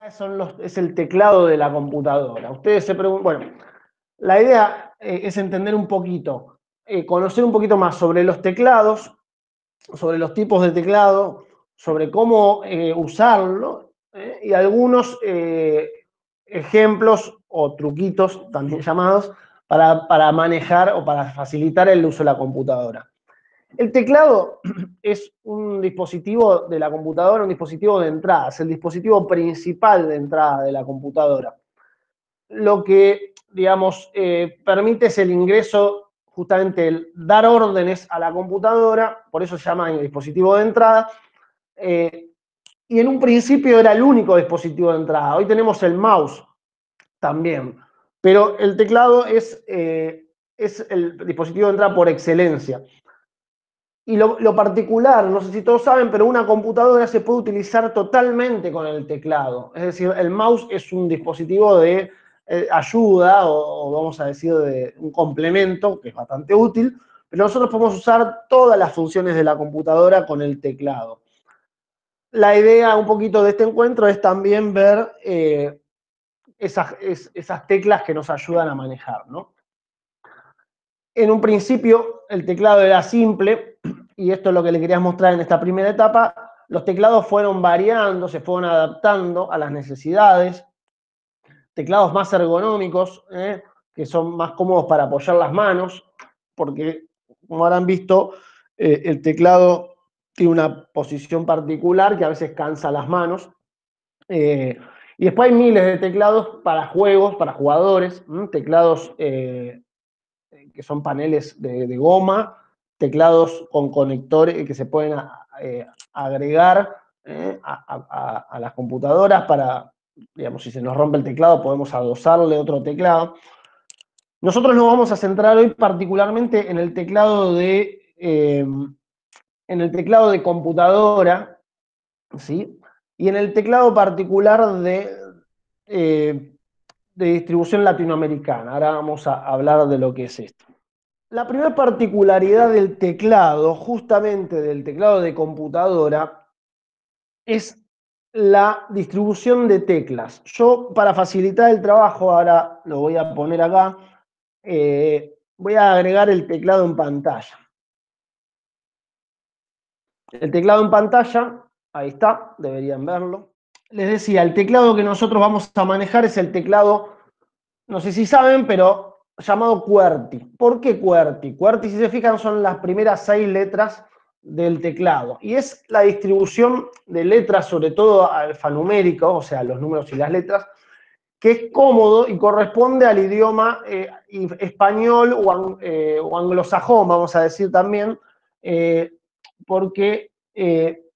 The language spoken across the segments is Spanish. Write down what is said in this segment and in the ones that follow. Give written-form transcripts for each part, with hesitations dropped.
es el teclado de la computadora. Ustedes se preguntan, bueno, la idea es entender un poquito, conocer un poquito más sobre los teclados, sobre los tipos de teclado, sobre cómo usarlo, y algunos ejemplos o truquitos, también llamados, para manejar o para facilitar el uso de la computadora. El teclado es un dispositivo de la computadora, un dispositivo de entrada, es el dispositivo principal de entrada de la computadora. Lo que, digamos, permite es el ingreso, justamente el dar órdenes a la computadora, por eso se llama el dispositivo de entrada, y en un principio era el único dispositivo de entrada. Hoy tenemos el mouse también, pero el teclado es el dispositivo de entrada por excelencia. Y lo particular, no sé si todos saben, pero una computadora se puede utilizar totalmente con el teclado. Es decir, el mouse es un dispositivo de ayuda o vamos a decir de un complemento que es bastante útil, pero nosotros podemos usar todas las funciones de la computadora con el teclado. La idea un poquito de este encuentro es también ver esas teclas que nos ayudan a manejar, ¿no? En un principio el teclado era simple, y esto es lo que le quería mostrar en esta primera etapa. Los teclados fueron variando, se fueron adaptando a las necesidades. Teclados más ergonómicos, que son más cómodos para apoyar las manos, porque como habrán visto, el teclado tiene una posición particular que a veces cansa las manos. Y después hay miles de teclados para juegos, para jugadores, teclados que son paneles de goma, teclados con conectores que se pueden agregar a las computadoras para, digamos, si se nos rompe el teclado podemos adosarle otro teclado. Nosotros nos vamos a centrar hoy particularmente en el teclado de computadora, ¿sí? Y en el teclado particular de distribución latinoamericana. Ahora vamos a hablar de lo que es esto. La primera particularidad del teclado, justamente del teclado de computadora, es la distribución de teclas. Yo, para facilitar el trabajo, ahora lo voy a poner acá, voy a agregar el teclado en pantalla. El teclado en pantalla, ahí está, deberían verlo. Les decía, el teclado que nosotros vamos a manejar es el teclado, no sé si saben, pero llamado QWERTY. ¿Por qué QWERTY? QWERTY, si se fijan, son las primeras 6 letras del teclado. Y es la distribución de letras, sobre todo alfanumérico, o sea, los números y las letras, que es cómodo y corresponde al idioma español o anglosajón, vamos a decir también, porque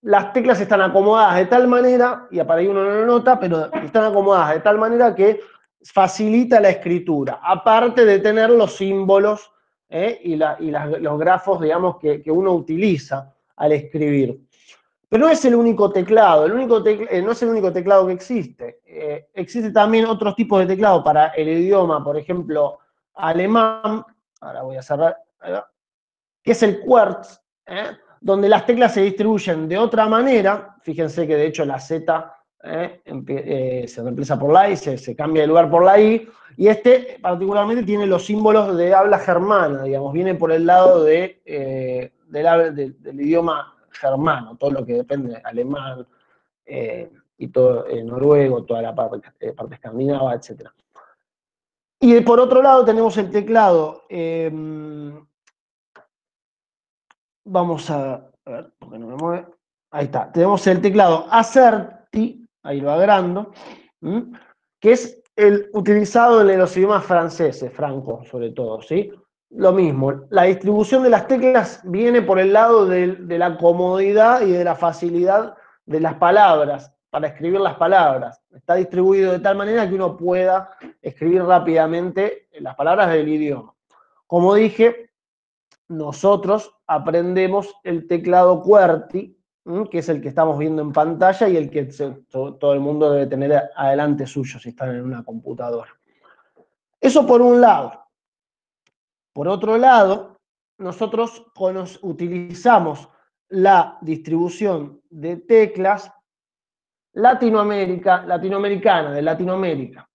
las teclas están acomodadas de tal manera, y para ahí uno no lo nota, pero están acomodadas de tal manera que facilita la escritura, aparte de tener los símbolos y los grafos, digamos, que uno utiliza al escribir. Pero no es el único teclado, no es el único teclado que existe. Existe también otros tipos de teclado para el idioma, por ejemplo, alemán, ahora voy a cerrar, que es el Quartz, donde las teclas se distribuyen de otra manera. Fíjense que de hecho la Z se reemplaza por la I, se cambia de lugar por la I, y este particularmente tiene los símbolos de habla germana, digamos, viene por el lado del idioma germano, todo lo que depende, alemán y todo noruego, toda la parte escandinava, etc. Y por otro lado tenemos el teclado, vamos a ver, porque no me mueve, ahí está, tenemos el teclado AZERTY, ahí lo agrando, que es el utilizado en los idiomas franceses, franco sobre todo, ¿sí? Lo mismo, la distribución de las teclas viene por el lado de la comodidad y de la facilidad de las palabras, para escribir las palabras. Está distribuido de tal manera que uno pueda escribir rápidamente las palabras del idioma. Como dije, nosotros aprendemos el teclado QWERTY, que es el que estamos viendo en pantalla y el que todo el mundo debe tener adelante suyo si están en una computadora. Eso por un lado. Por otro lado, nosotros utilizamos la distribución de teclas latinoamericana, de Latinoamérica.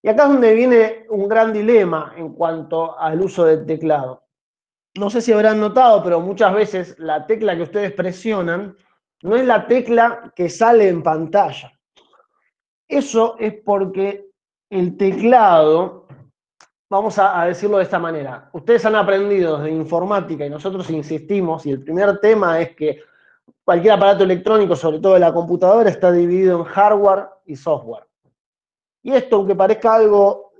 Y acá es donde viene un gran dilema en cuanto al uso del teclado. No sé si habrán notado, pero muchas veces la tecla que ustedes presionan no es la tecla que sale en pantalla. Eso es porque el teclado, vamos a decirlo de esta manera, ustedes han aprendido desde informática y nosotros insistimos, y el primer tema es que cualquier aparato electrónico, sobre todo de la computadora, está dividido en hardware y software. Y esto, aunque parezca algo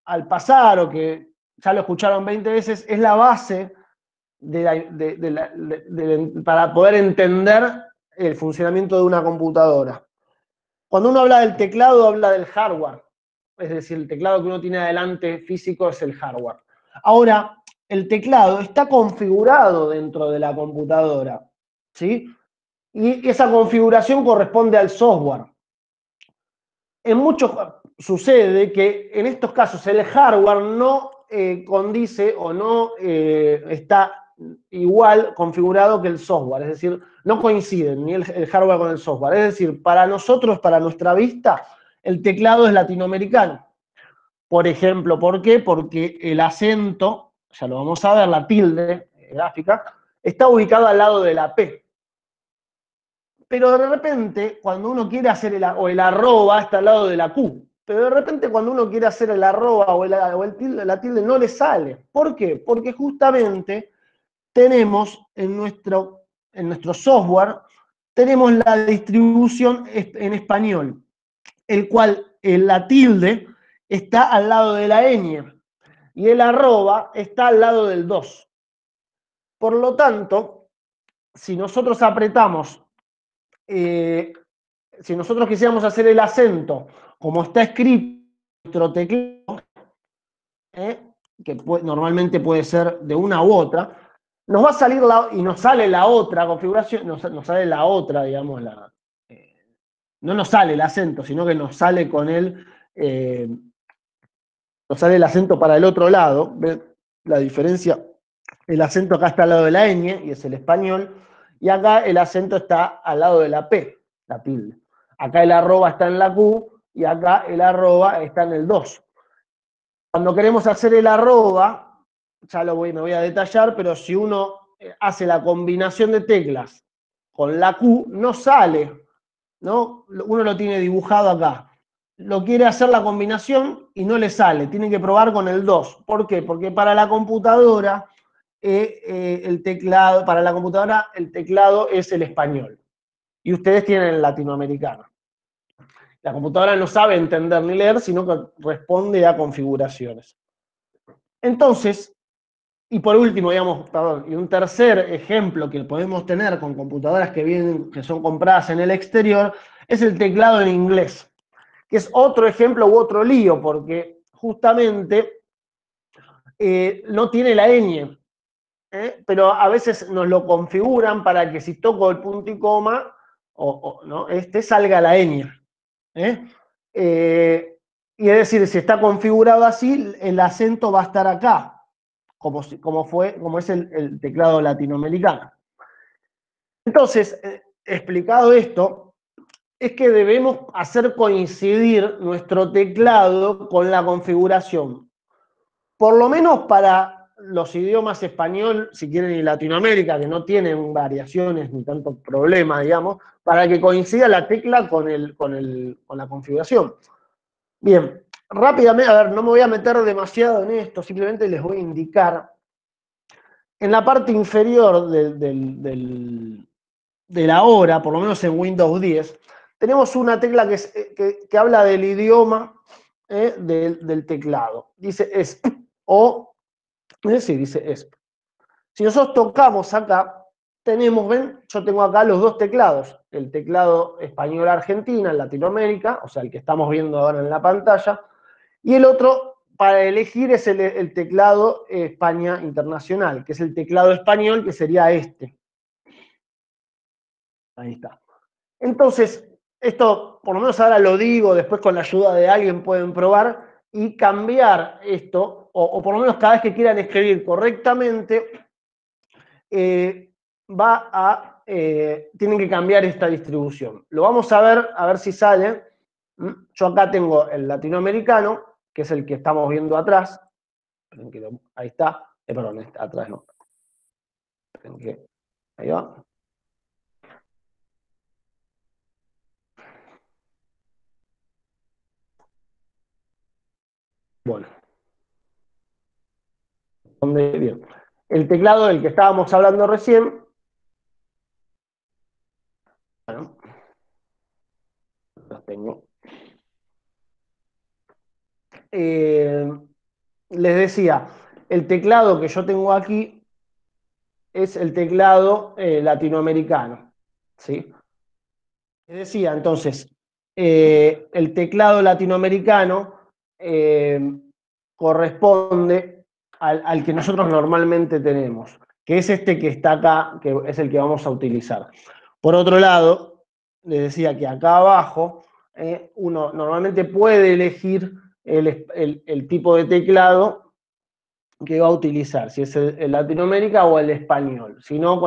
al pasar o que ya lo escucharon 20 veces, es la base para poder entender el funcionamiento de una computadora. Cuando uno habla del teclado, habla del hardware. Es decir, el teclado que uno tiene adelante físico es el hardware. Ahora, el teclado está configurado dentro de la computadora, ¿sí? Y esa configuración corresponde al software. En muchos sucede que en estos casos el hardware no condice o no está igual configurado que el software, es decir, no coinciden ni el hardware con el software. Es decir, para nosotros, para nuestra vista, el teclado es latinoamericano. Por ejemplo, ¿por qué? Porque el acento, ya lo vamos a ver, la tilde gráfica, está ubicada al lado de la P. Pero de repente, cuando uno quiere hacer el arroba, está al lado de la Q. Pero de repente, cuando uno quiere hacer el arroba o el tilde, la tilde no le sale. ¿Por qué? Porque justamente tenemos en nuestro software, tenemos la distribución en español, el cual la tilde está al lado de la ñ y el arroba está al lado del 2. Por lo tanto, si nosotros apretamos si nosotros quisiéramos hacer el acento como está escrito en nuestro teclado, que normalmente puede ser de una u otra, nos va a salir y nos sale la otra configuración, nos sale la otra, digamos, no nos sale el acento, sino que nos sale con nos sale el acento para el otro lado. ¿Ven la diferencia? El acento acá está al lado de la ñ, y es el español, y acá el acento está al lado de la P, la tilde. Acá el arroba está en la Q, y acá el arroba está en el 2. Cuando queremos hacer el arroba, ya me voy a detallar, pero si uno hace la combinación de teclas con la Q, no sale, ¿no? Uno lo tiene dibujado acá. Lo quiere hacer la combinación y no le sale, tiene que probar con el 2. ¿Por qué? Porque para la computadora el teclado, para la computadora el teclado es el español y ustedes tienen el latinoamericano. La computadora no sabe entender ni leer, sino que responde a configuraciones. Entonces, y por último, digamos, perdón, y un tercer ejemplo que podemos tener con computadoras que son compradas en el exterior, es el teclado en inglés, que es otro ejemplo u otro lío, porque justamente no tiene la ñ. Pero a veces nos lo configuran para que si toco el punto y coma, ¿no? Salga la ñ. Y es decir, si está configurado así, el acento va a estar acá, como es el teclado latinoamericano. Entonces, explicado esto, es que debemos hacer coincidir nuestro teclado con la configuración. Por lo menos para los idiomas español, si quieren, y Latinoamérica, que no tienen variaciones ni tanto problema, digamos, para que coincida la tecla con la configuración. Bien, rápidamente, a ver, no me voy a meter demasiado en esto, simplemente les voy a indicar. En la parte inferior de la hora, por lo menos en Windows 10, tenemos una tecla que habla del idioma del teclado. Dice ESP, dice ESP. Si nosotros tocamos acá, ven, yo tengo acá los dos teclados, el teclado español-argentina en Latinoamérica, o sea, el que estamos viendo ahora en la pantalla, y el otro para elegir es el teclado España Internacional, que es el teclado español, que sería este. Ahí está. Entonces, esto, por lo menos ahora lo digo, después con la ayuda de alguien pueden probar y cambiar esto, o por lo menos cada vez que quieran escribir correctamente, va a tienen que cambiar esta distribución. Lo vamos a ver si sale. Yo acá tengo el latinoamericano, que es el que estamos viendo atrás. Ahí está. Perdón, atrás no. Ahí va. Bueno. Bien. El teclado del que estábamos hablando recién. Bueno, los tengo. Les decía, el teclado que yo tengo aquí es el teclado latinoamericano. ¿Sí? Les decía, entonces, el teclado latinoamericano corresponde al que nosotros normalmente tenemos, que es este que está acá, que es el que vamos a utilizar. Por otro lado, les decía que acá abajo uno normalmente puede elegir el tipo de teclado que va a utilizar, si es el Latinoamérica o el español. Si no,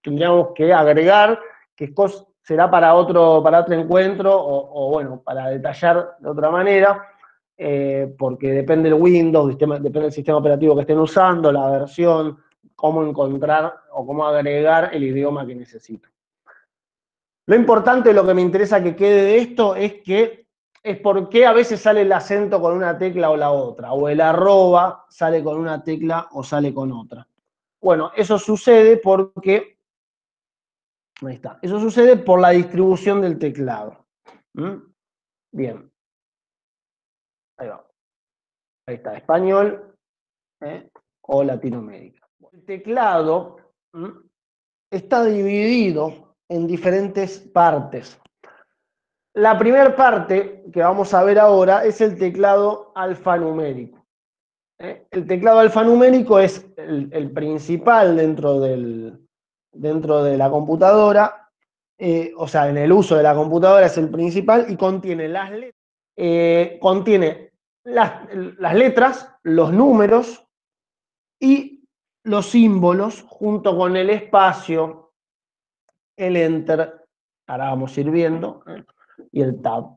tendríamos que agregar, que será para otro encuentro, o bueno, para detallar de otra manera, porque depende del Windows, depende del sistema operativo que estén usando, la versión, cómo encontrar o cómo agregar el idioma que necesito. Lo importante, lo que me interesa que quede de esto es por qué a veces sale el acento con una tecla o la otra, o el arroba sale con una tecla o sale con otra. Bueno, eso sucede porque, ahí está, eso sucede por la distribución del teclado. Bien, ahí va. Ahí está, español o Latinoamérica. El teclado está dividido en diferentes partes. La primera parte que vamos a ver ahora es el teclado alfanumérico. El teclado alfanumérico es el principal dentro de la computadora, o sea, en el uso de la computadora es el principal y contiene las letras, los números y los símbolos junto con el espacio, el enter, ahora vamos a ir viendo, y el tab.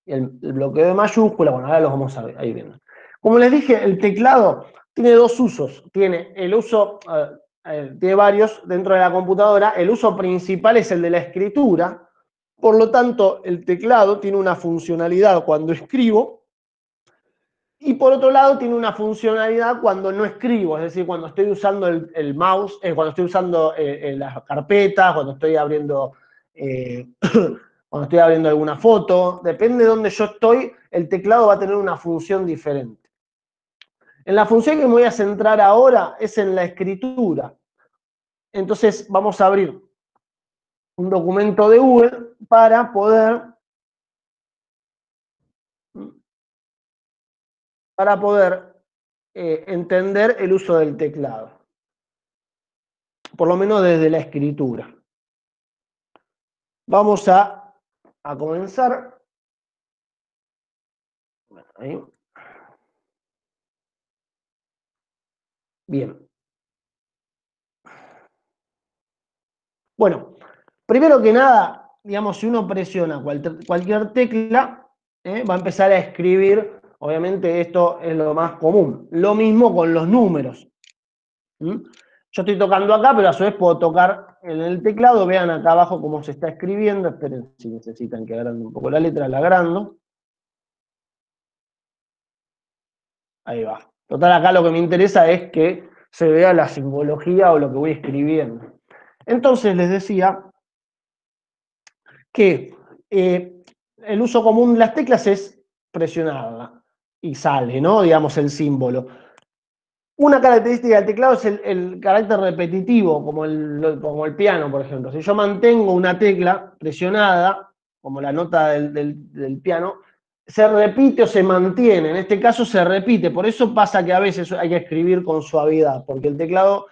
El bloqueo de mayúscula, bueno, ahora los vamos a ir viendo. Como les dije, el teclado tiene dos usos. Tiene tiene varios dentro de la computadora. El uso principal es el de la escritura. Por lo tanto, el teclado tiene una funcionalidad cuando escribo y por otro lado tiene una funcionalidad cuando no escribo, es decir, cuando estoy usando el mouse, cuando estoy usando las carpetas, cuando estoy abriendo cuando estoy abriendo alguna foto, depende de dónde yo estoy, el teclado va a tener una función diferente. En la función que me voy a centrar ahora es en la escritura. Entonces vamos a abrir un documento de Google para poder entender el uso del teclado. Por lo menos desde la escritura. Vamos a comenzar. Ahí. Bien. Bueno, primero que nada, digamos, si uno presiona cualquier tecla, va a empezar a escribir. Obviamente esto es lo más común. Lo mismo con los números. Yo estoy tocando acá, pero a su vez puedo tocar en el teclado. Vean acá abajo cómo se está escribiendo. Esperen si necesitan que agrande un poco la letra, la agrando. Ahí va. Total, acá lo que me interesa es que se vea la simbología o lo que voy escribiendo. Entonces les decía que el uso común de las teclas es presionarla y sale, ¿no? Digamos, el símbolo. Una característica del teclado es el carácter repetitivo, como el piano, por ejemplo. Si yo mantengo una tecla presionada, como la nota del piano, se repite o se mantiene. En este caso se repite. Por eso pasa que a veces hay que escribir con suavidad, porque el teclado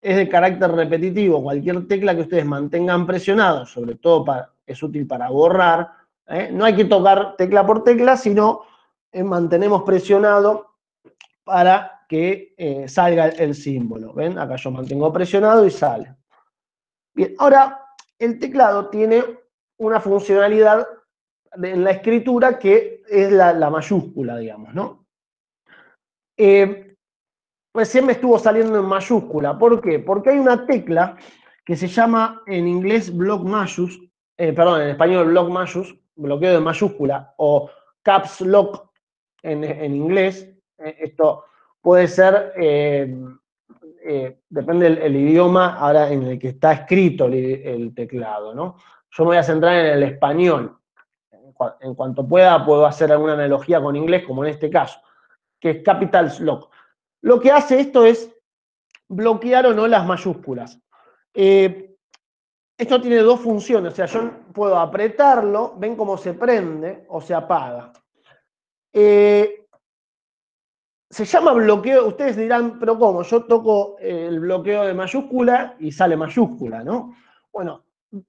es de carácter repetitivo. Cualquier tecla que ustedes mantengan presionado, sobre todo es útil para borrar, no hay que tocar tecla por tecla, sino mantenemos presionado para que salga el símbolo. ¿Ven? Acá yo mantengo presionado y sale. Bien, ahora el teclado tiene una funcionalidad en la escritura que es la mayúscula, digamos, ¿no? Recién me estuvo saliendo en mayúscula. ¿Por qué? Porque hay una tecla que se llama en inglés block majus, perdón, en español block majus, bloqueo de mayúscula, o caps lock en inglés. Esto puede ser, depende del idioma ahora en el que está escrito el teclado, ¿no? Yo me voy a centrar en el español. En cuanto pueda, puedo hacer alguna analogía con inglés, como en este caso, que es capital lock. Lo que hace esto es bloquear o no las mayúsculas. Esto tiene dos funciones, o sea, yo puedo apretarlo, ven cómo se prende o se apaga. Se llama bloqueo, ustedes dirán, pero ¿cómo? Yo toco el bloqueo de mayúscula y sale mayúscula, ¿no? Bueno,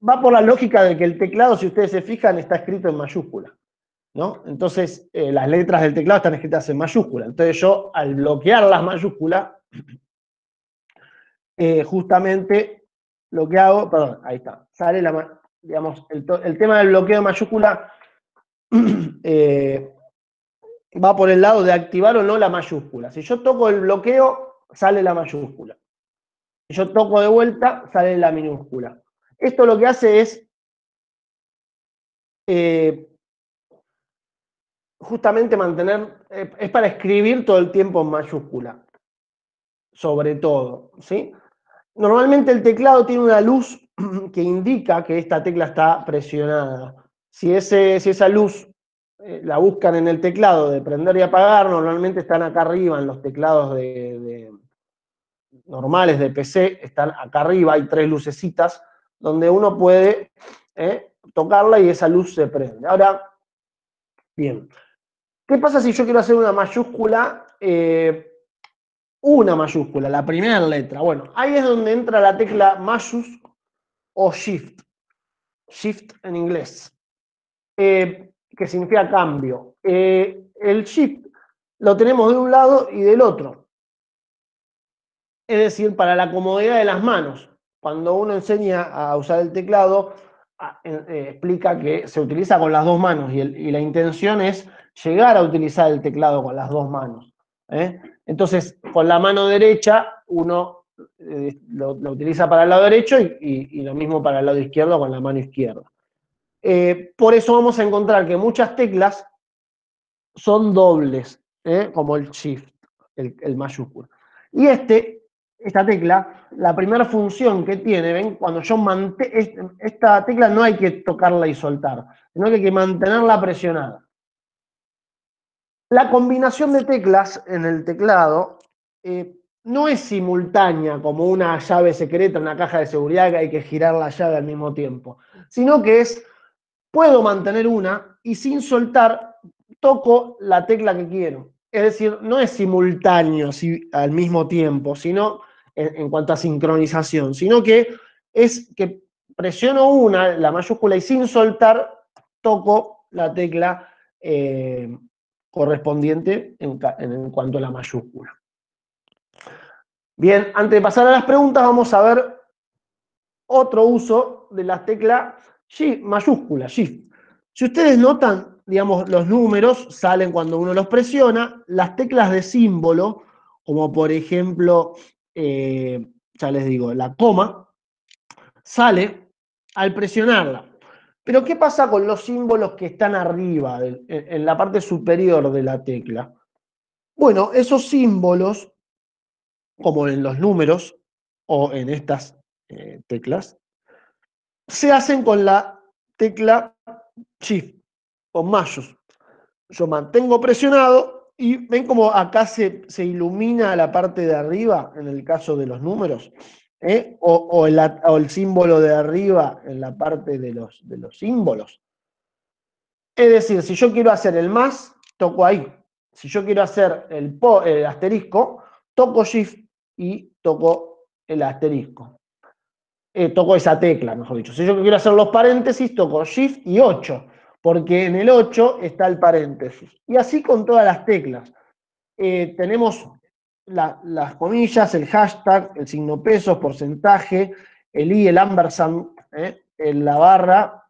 va por la lógica de que el teclado, si ustedes se fijan, está escrito en mayúscula, ¿no? Entonces, las letras del teclado están escritas en mayúscula. Entonces yo, al bloquear las mayúsculas, justamente lo que hago, perdón, ahí está, sale digamos, el tema del bloqueo de mayúscula va por el lado de activar o no la mayúscula. Si yo toco el bloqueo, sale la mayúscula. Si yo toco de vuelta, sale la minúscula. Esto lo que hace es justamente mantener, es para escribir todo el tiempo en mayúscula, sobre todo, ¿sí? Normalmente el teclado tiene una luz que indica que esta tecla está presionada. Si esa luz la buscan en el teclado de prender y apagar, normalmente están acá arriba en los teclados normales de PC, están acá arriba, hay tres lucecitas, donde uno puede tocarla y esa luz se prende. Ahora, bien, ¿qué pasa si yo quiero hacer una mayúscula? Una mayúscula, la primera letra. Bueno, ahí es donde entra la tecla mayús o shift. Shift en inglés, que significa cambio. El shift lo tenemos de un lado y del otro. Es decir, para la comodidad de las manos. Cuando uno enseña a usar el teclado, explica que se utiliza con las dos manos y la intención es llegar a utilizar el teclado con las dos manos. Entonces, con la mano derecha uno lo utiliza para el lado derecho y lo mismo para el lado izquierdo con la mano izquierda. Por eso vamos a encontrar que muchas teclas son dobles, como el shift, el mayúscula. Y esta tecla, la primera función que tiene, ven, cuando yo esta tecla no hay que tocarla y soltar, sino que hay que mantenerla presionada. La combinación de teclas en el teclado no es simultánea como una llave secreta, una caja de seguridad que hay que girar la llave al mismo tiempo, sino que puedo mantener una y sin soltar toco la tecla que quiero. Es decir, no es simultáneo al mismo tiempo, sino en cuanto a sincronización, sino que es que presiono la mayúscula, y sin soltar toco la tecla correspondiente en cuanto a la mayúscula. Bien, antes de pasar a las preguntas, vamos a ver otro uso de la tecla mayúscula, shift. Si ustedes notan, digamos, los números salen cuando uno los presiona, las teclas de símbolo, como por ejemplo, ya les digo, la coma, sale al presionarla. Pero ¿qué pasa con los símbolos que están arriba, en la parte superior de la tecla? Bueno, esos símbolos, como en los números o en estas teclas, se hacen con la tecla Shift, con mayús. Yo mantengo presionado y ven como acá se ilumina la parte de arriba en el caso de los números, o el símbolo de arriba en la parte de los símbolos. Es decir, si yo quiero hacer el más, toco ahí. Si yo quiero hacer el asterisco, toco Shift y toco el asterisco. Toco esa tecla, mejor dicho. Si yo quiero hacer los paréntesis, toco Shift y 8, porque en el 8 está el paréntesis. Y así con todas las teclas. Tenemos las comillas, el hashtag, el signo pesos, porcentaje, el i, el ampersand, la barra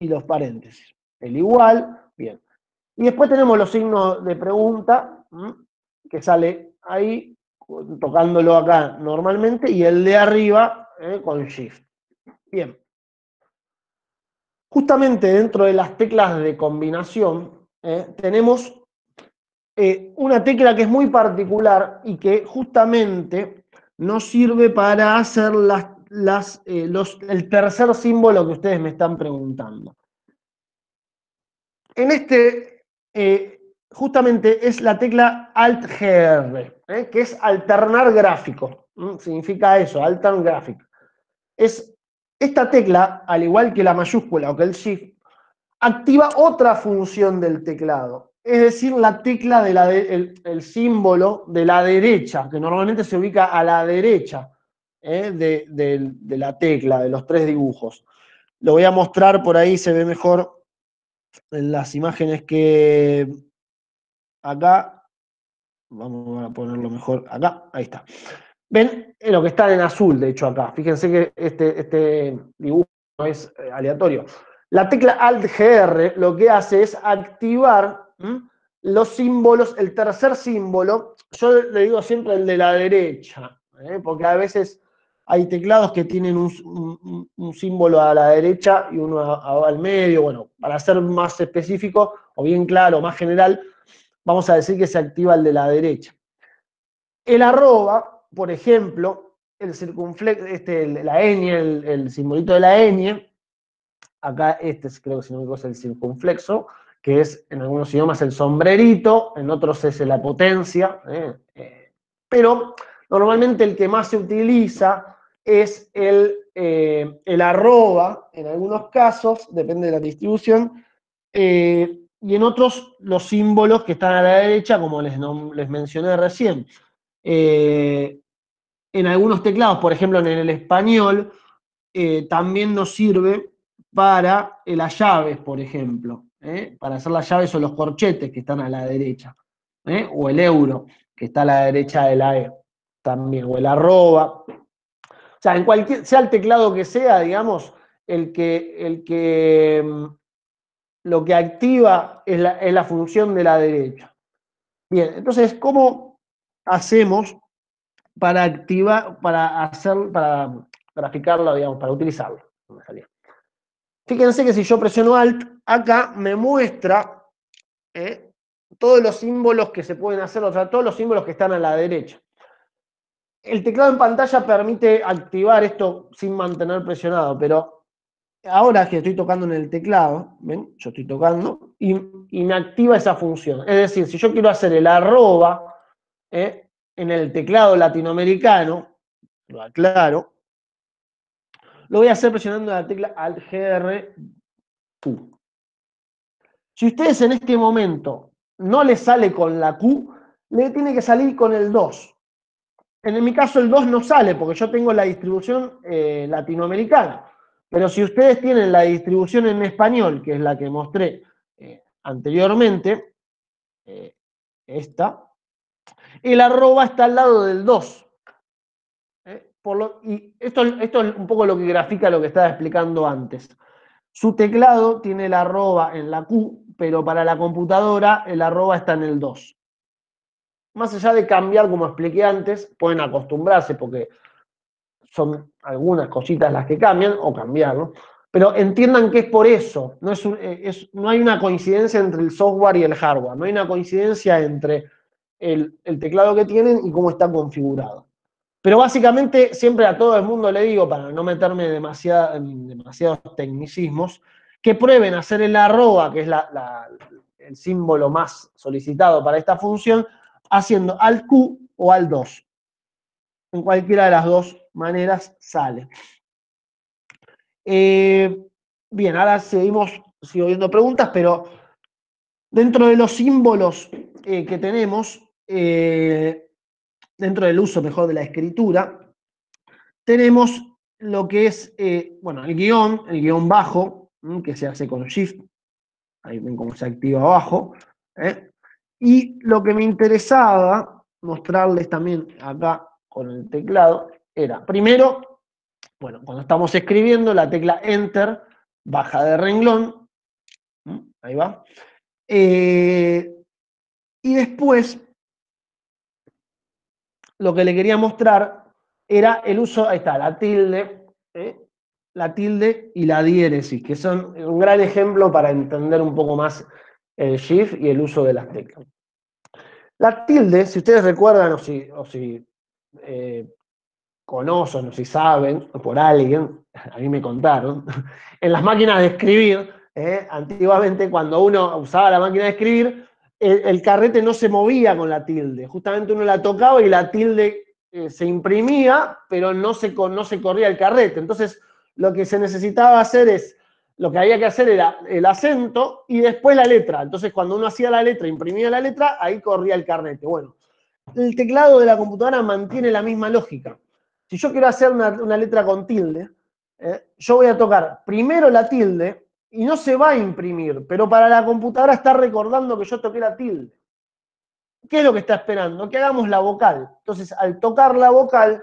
y los paréntesis. El igual, bien. Y después tenemos los signos de pregunta, que sale ahí, tocándolo acá normalmente, y el de arriba con Shift. Bien. Justamente dentro de las teclas de combinación, tenemos una tecla que es muy particular y que justamente nos sirve para hacer el tercer símbolo que ustedes me están preguntando. En justamente es la tecla Alt-GR, que es alternar gráfico. Significa eso, altern graphic. Esta tecla, al igual que la mayúscula o que el Shift, activa otra función del teclado. Es decir, la tecla el símbolo de la derecha, que normalmente se ubica a la derecha de la tecla, de los tres dibujos. Lo voy a mostrar por ahí, se ve mejor en las imágenes que acá. Vamos a ponerlo mejor acá, ahí está. ¿Ven? Lo que está en azul, de hecho, acá. Fíjense que este dibujo no es aleatorio. La tecla Alt-GR lo que hace es activar los símbolos, el tercer símbolo, yo le digo siempre el de la derecha, porque a veces hay teclados que tienen un símbolo a la derecha y uno al medio. Bueno, para ser más específico, o bien claro, más general, vamos a decir que se activa el de la derecha. El arroba, por ejemplo, el circunflejo, la ñ, el simbolito de la ñ, acá creo que si no me equivoco es el circunflexo, que es en algunos idiomas el sombrerito, en otros es la potencia, pero normalmente el que más se utiliza es el arroba, en algunos casos, depende de la distribución, y en otros los símbolos que están a la derecha, como les mencioné recién. En algunos teclados, por ejemplo en el español, también nos sirve para las llaves, por ejemplo, para hacer las llaves o los corchetes que están a la derecha, o el euro, que está a la derecha de la E, también, o el arroba. O sea, sea el teclado que sea, digamos, lo que activa es la función de la derecha. Bien, entonces, ¿cómo hacemos para graficarlo, digamos, para utilizarlo? Fíjense que si yo presiono Alt, acá me muestra todos los símbolos que se pueden hacer, o sea, todos los símbolos que están a la derecha. El teclado en pantalla permite activar esto sin mantener presionado, pero ahora que estoy tocando en el teclado, ¿ven? Yo estoy tocando y me activa esa función. Es decir, si yo quiero hacer el arroba en el teclado latinoamericano, lo aclaro, lo voy a hacer presionando la tecla Alt-GR. Si ustedes en este momento no les sale con la Q, le tiene que salir con el 2. En mi caso el 2 no sale porque yo tengo la distribución latinoamericana. Pero si ustedes tienen la distribución en español, que es la que mostré anteriormente, esta, el arroba está al lado del 2. Y esto es un poco lo que grafica lo que estaba explicando antes. Su teclado tiene el arroba en la Q, pero para la computadora el arroba está en el 2. Más allá de cambiar, como expliqué antes, pueden acostumbrarse porque son algunas cositas las que cambian, o cambiar, ¿no? Pero entiendan que es por eso, no hay una coincidencia entre el software y el hardware, no hay una coincidencia entre el teclado que tienen y cómo está configurado. Pero básicamente siempre a todo el mundo le digo, para no meterme en demasiados tecnicismos, que prueben hacer el arroba, que es el símbolo más solicitado para esta función, haciendo al Q o al 2. En cualquiera de las dos maneras sale. Bien, ahora sigo viendo preguntas, pero dentro de los símbolos que tenemos, dentro del uso mejor de la escritura, tenemos lo que es, bueno, el guión bajo, que se hace con Shift. Ahí ven cómo se activa abajo. Y lo que me interesaba mostrarles también acá con el teclado era, primero, Bueno, cuando estamos escribiendo, la tecla Enter baja de renglón. Ahí va. Y después, lo que le quería mostrar era el uso, ahí está, la tilde y la diéresis, que son un gran ejemplo para entender un poco más el shift y el uso de las teclas. La tilde, si ustedes recuerdan o si conocen o si saben por alguien, a mí me contaron, en las máquinas de escribir, antiguamente cuando uno usaba la máquina de escribir, el carrete no se movía con la tilde, justamente uno la tocaba y la tilde se imprimía, pero no se corría el carrete. Entonces, lo que se necesitaba hacer lo que había que hacer era el acento y después la letra. Entonces, cuando uno hacía la letra, imprimía la letra, ahí corría el carrete. Bueno, el teclado de la computadora mantiene la misma lógica. Si yo quiero hacer una letra con tilde, yo voy a tocar primero la tilde y no se va a imprimir, pero para la computadora está recordando que yo toqué la tilde. ¿Qué es lo que está esperando? Que hagamos la vocal. Entonces, al tocar la vocal,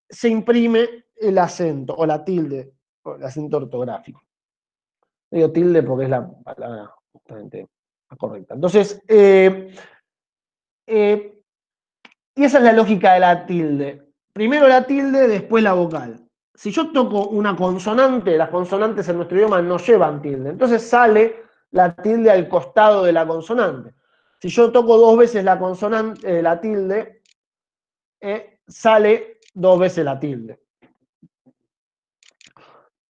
se imprime el acento, o la tilde, o el acento ortográfico. Digo tilde porque es la palabra justamente correcta. Entonces, y esa es la lógica de la tilde. Primero la tilde, después la vocal. Si yo toco una consonante, las consonantes en nuestro idioma no llevan tilde. Entonces sale la tilde al costado de la consonante. Si yo toco dos veces la consonante, la tilde, sale dos veces la tilde.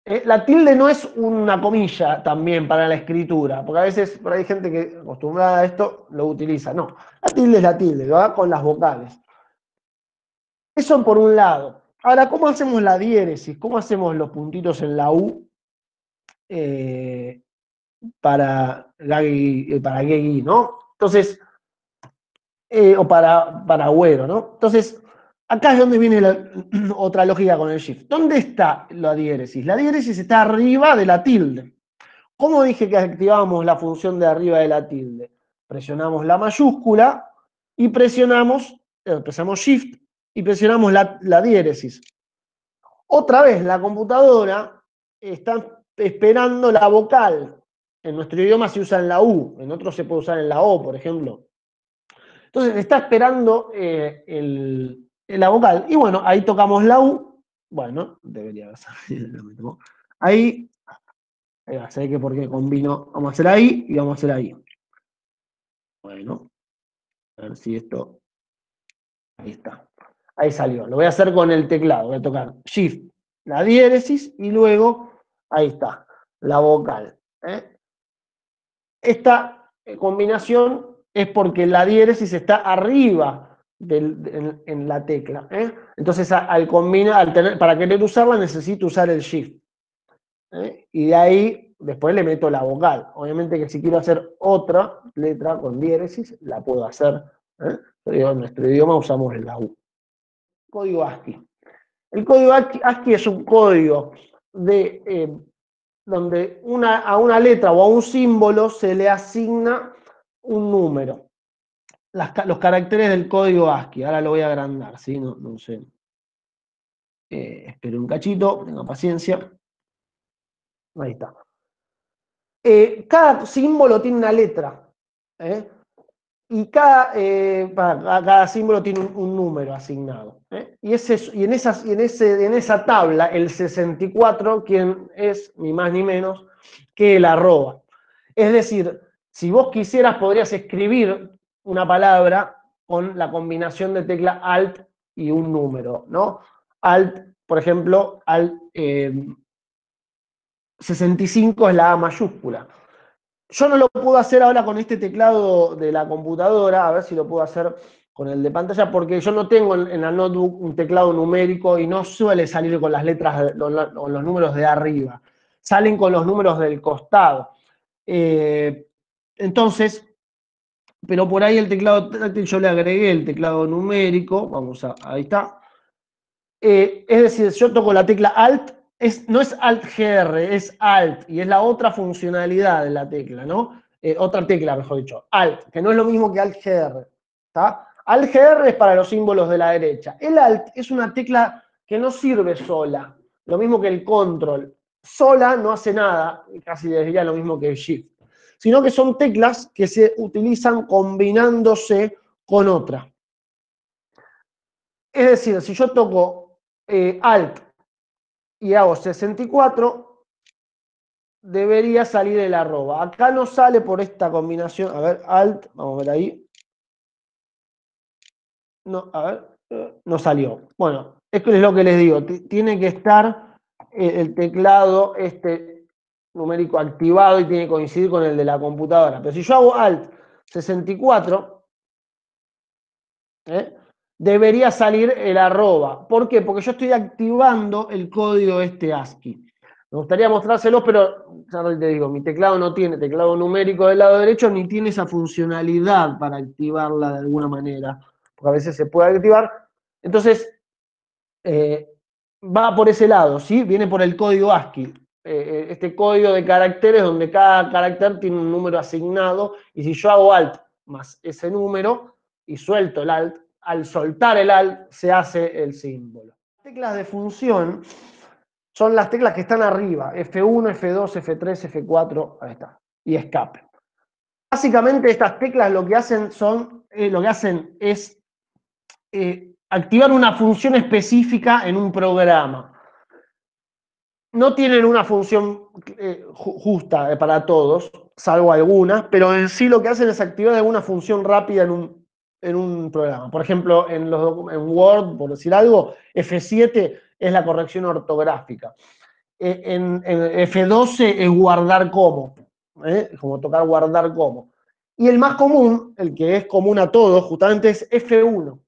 La tilde no es una comilla también para la escritura, porque a veces por ahí hay gente que acostumbrada a esto lo utiliza. No, la tilde es la tilde, va con las vocales. Eso por un lado. Ahora, ¿cómo hacemos la diéresis? ¿Cómo hacemos los puntitos en la U para gay, ¿no? Entonces, o para güero, ¿no? Entonces, acá es donde viene otra lógica con el shift. ¿Dónde está la diéresis? La diéresis está arriba de la tilde. ¿Cómo dije que activábamos la función de arriba de la tilde? Presionamos la mayúscula y presionamos shift y presionamos la diéresis. Otra vez, la computadora está esperando la vocal. En nuestro idioma se usa en la U, en otros se puede usar en la O, por ejemplo. Entonces, está esperando la vocal. Y bueno, ahí tocamos la U. Bueno, debería haber salido. Ahí, va, sé que porque combino. Vamos a hacer ahí y vamos a hacer ahí. Bueno, a ver si esto. Ahí está. Ahí salió. Lo voy a hacer con el teclado. Voy a tocar Shift, la diéresis y luego, ahí está, la vocal. Esta combinación es porque la diéresis está arriba en la tecla. Entonces, para querer usarla necesito usar el Shift. Y de ahí, después le meto la vocal. Obviamente que si quiero hacer otra letra con diéresis, la puedo hacer. Pero en nuestro idioma usamos la U. Código ASCII. El código ASCII es un código donde a una letra o a un símbolo se le asigna un número. Los caracteres del código ASCII. Ahora lo voy a agrandar, ¿sí? No sé. Espero un cachito, tenga paciencia. Ahí está. Cada símbolo tiene una letra. Y cada símbolo tiene un número asignado. Y en esa tabla, el 64, ¿quién es? Ni más ni menos que el arroba. Es decir, si vos quisieras, podrías escribir una palabra con la combinación de tecla Alt y un número, ¿no? Alt, por ejemplo, 65 es la A mayúscula. Yo no lo puedo hacer ahora con este teclado de la computadora, a ver si lo puedo hacer con el de pantalla, porque yo no tengo en la notebook un teclado numérico y no suele salir con las letras o los números de arriba. Salen con los números del costado. Entonces, pero por ahí el teclado táctil yo le agregué el teclado numérico, ahí está. Es decir, yo toco la tecla Alt, no es Alt-GR, es Alt, y es la otra funcionalidad de la tecla, ¿no? Otra tecla, mejor dicho, Alt, que no es lo mismo que Alt-GR, ¿está? Alt-GR es para los símbolos de la derecha. El Alt es una tecla que no sirve sola. Lo mismo que el control. Sola no hace nada, casi diría lo mismo que el shift. Sino que son teclas que se utilizan combinándose con otra. Es decir, si yo toco Alt y hago 64, debería salir el arroba. Acá no sale por esta combinación. A ver, Alt, vamos a ver ahí. No, a ver, no salió. Bueno, esto es lo que les digo. Tiene que estar el teclado numérico activado y tiene que coincidir con el de la computadora. Pero si yo hago Alt 64, debería salir el arroba. ¿Por qué? Porque yo estoy activando el código ASCII. Me gustaría mostrárselo, pero ya te digo, mi teclado no tiene teclado numérico del lado derecho, ni tiene esa funcionalidad para activarla de alguna manera. Porque a veces se puede activar. Entonces, va por ese lado, ¿sí? Viene por el código ASCII. Este código de caracteres donde cada carácter tiene un número asignado, y si yo hago Alt más ese número y suelto el Alt, al soltar el Alt se hace el símbolo. Las teclas de función son las teclas que están arriba, F1, F2, F3, F4, ahí está, y escape. Básicamente estas teclas lo que hacen es activar una función específica en un programa. No tienen una función justa para todos, salvo algunas, pero en sí lo que hacen es activar alguna función rápida en un programa. Por ejemplo, en Word, por decir algo, F7 es la corrección ortográfica. En F12 es guardar como, como tocar guardar como. Y el más común, el que es común a todos, justamente es F1.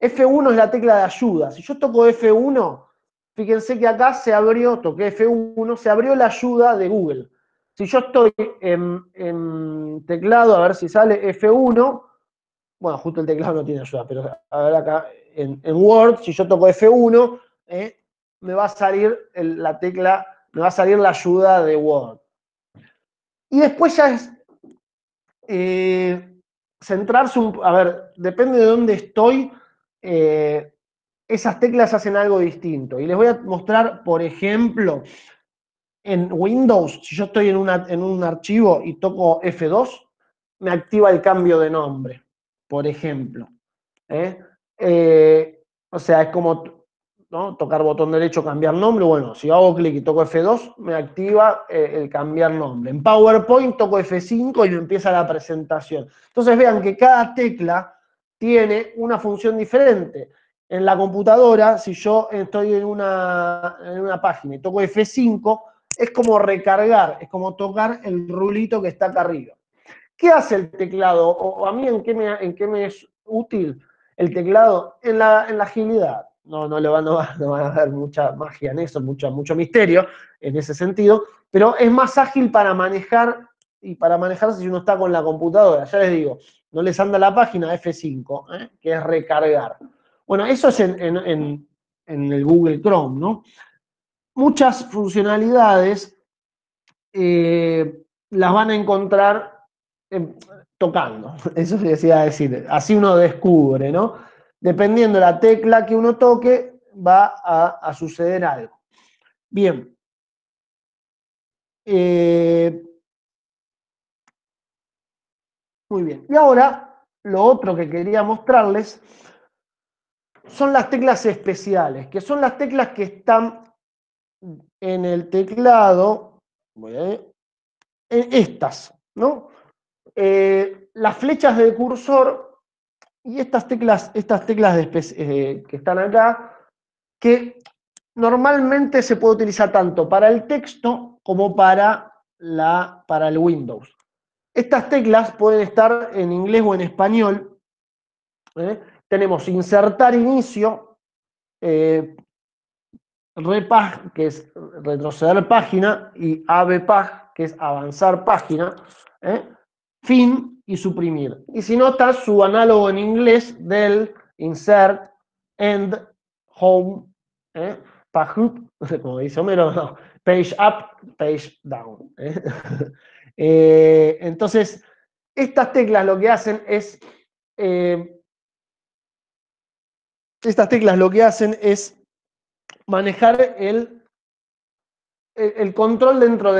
F1 es la tecla de ayuda. Si yo toco F1, fíjense que acá se abrió, toqué F1, se abrió la ayuda de Google. Si yo estoy en teclado, a ver si sale F1, bueno, justo el teclado no tiene ayuda, pero a ver acá en Word, si yo toco F1, me va a salir la tecla, me va a salir la ayuda de Word. Y después ya es centrarse a ver, depende de dónde estoy, esas teclas hacen algo distinto. Y les voy a mostrar, por ejemplo, en Windows, si yo estoy en un archivo y toco F2, me activa el cambio de nombre, por ejemplo. O sea, es como, ¿no?, tocar botón derecho, cambiar nombre. Bueno, si hago clic y toco F2, me activa el cambiar nombre. En PowerPoint toco F5 y me empieza la presentación. Entonces vean que cada tecla tiene una función diferente. En la computadora, si yo estoy en una página y toco F5, es como recargar, es como tocar el rulito que está acá arriba. ¿Qué hace el teclado? O a mí, ¿en qué me es útil el teclado? En la agilidad. No van a ver mucha magia en eso, mucho misterio en ese sentido, pero es más ágil para manejar y para manejarse si uno está con la computadora. Ya les digo, no les anda la página F5, que es recargar. Bueno, eso es en el Google Chrome, ¿no? Muchas funcionalidades las van a encontrar tocando, eso se decía decir, así uno descubre, ¿no? Dependiendo de la tecla que uno toque, va a suceder algo. Bien. Muy bien. Y ahora, lo otro que quería mostrarles son las teclas especiales, que son las teclas que están en el teclado, en estas, ¿no? Las flechas del cursor y estas teclas que están acá, que normalmente se puede utilizar tanto para el texto como para el Windows. Estas teclas pueden estar en inglés o en español. Tenemos insertar inicio, repag, que es retroceder página, y abpag, que es avanzar página, fin y suprimir. Y si no, está su análogo en inglés del insert, end, home, page up, como dice Homero, no, page up, page down. Entonces, estas teclas lo que hacen es manejar el control dentro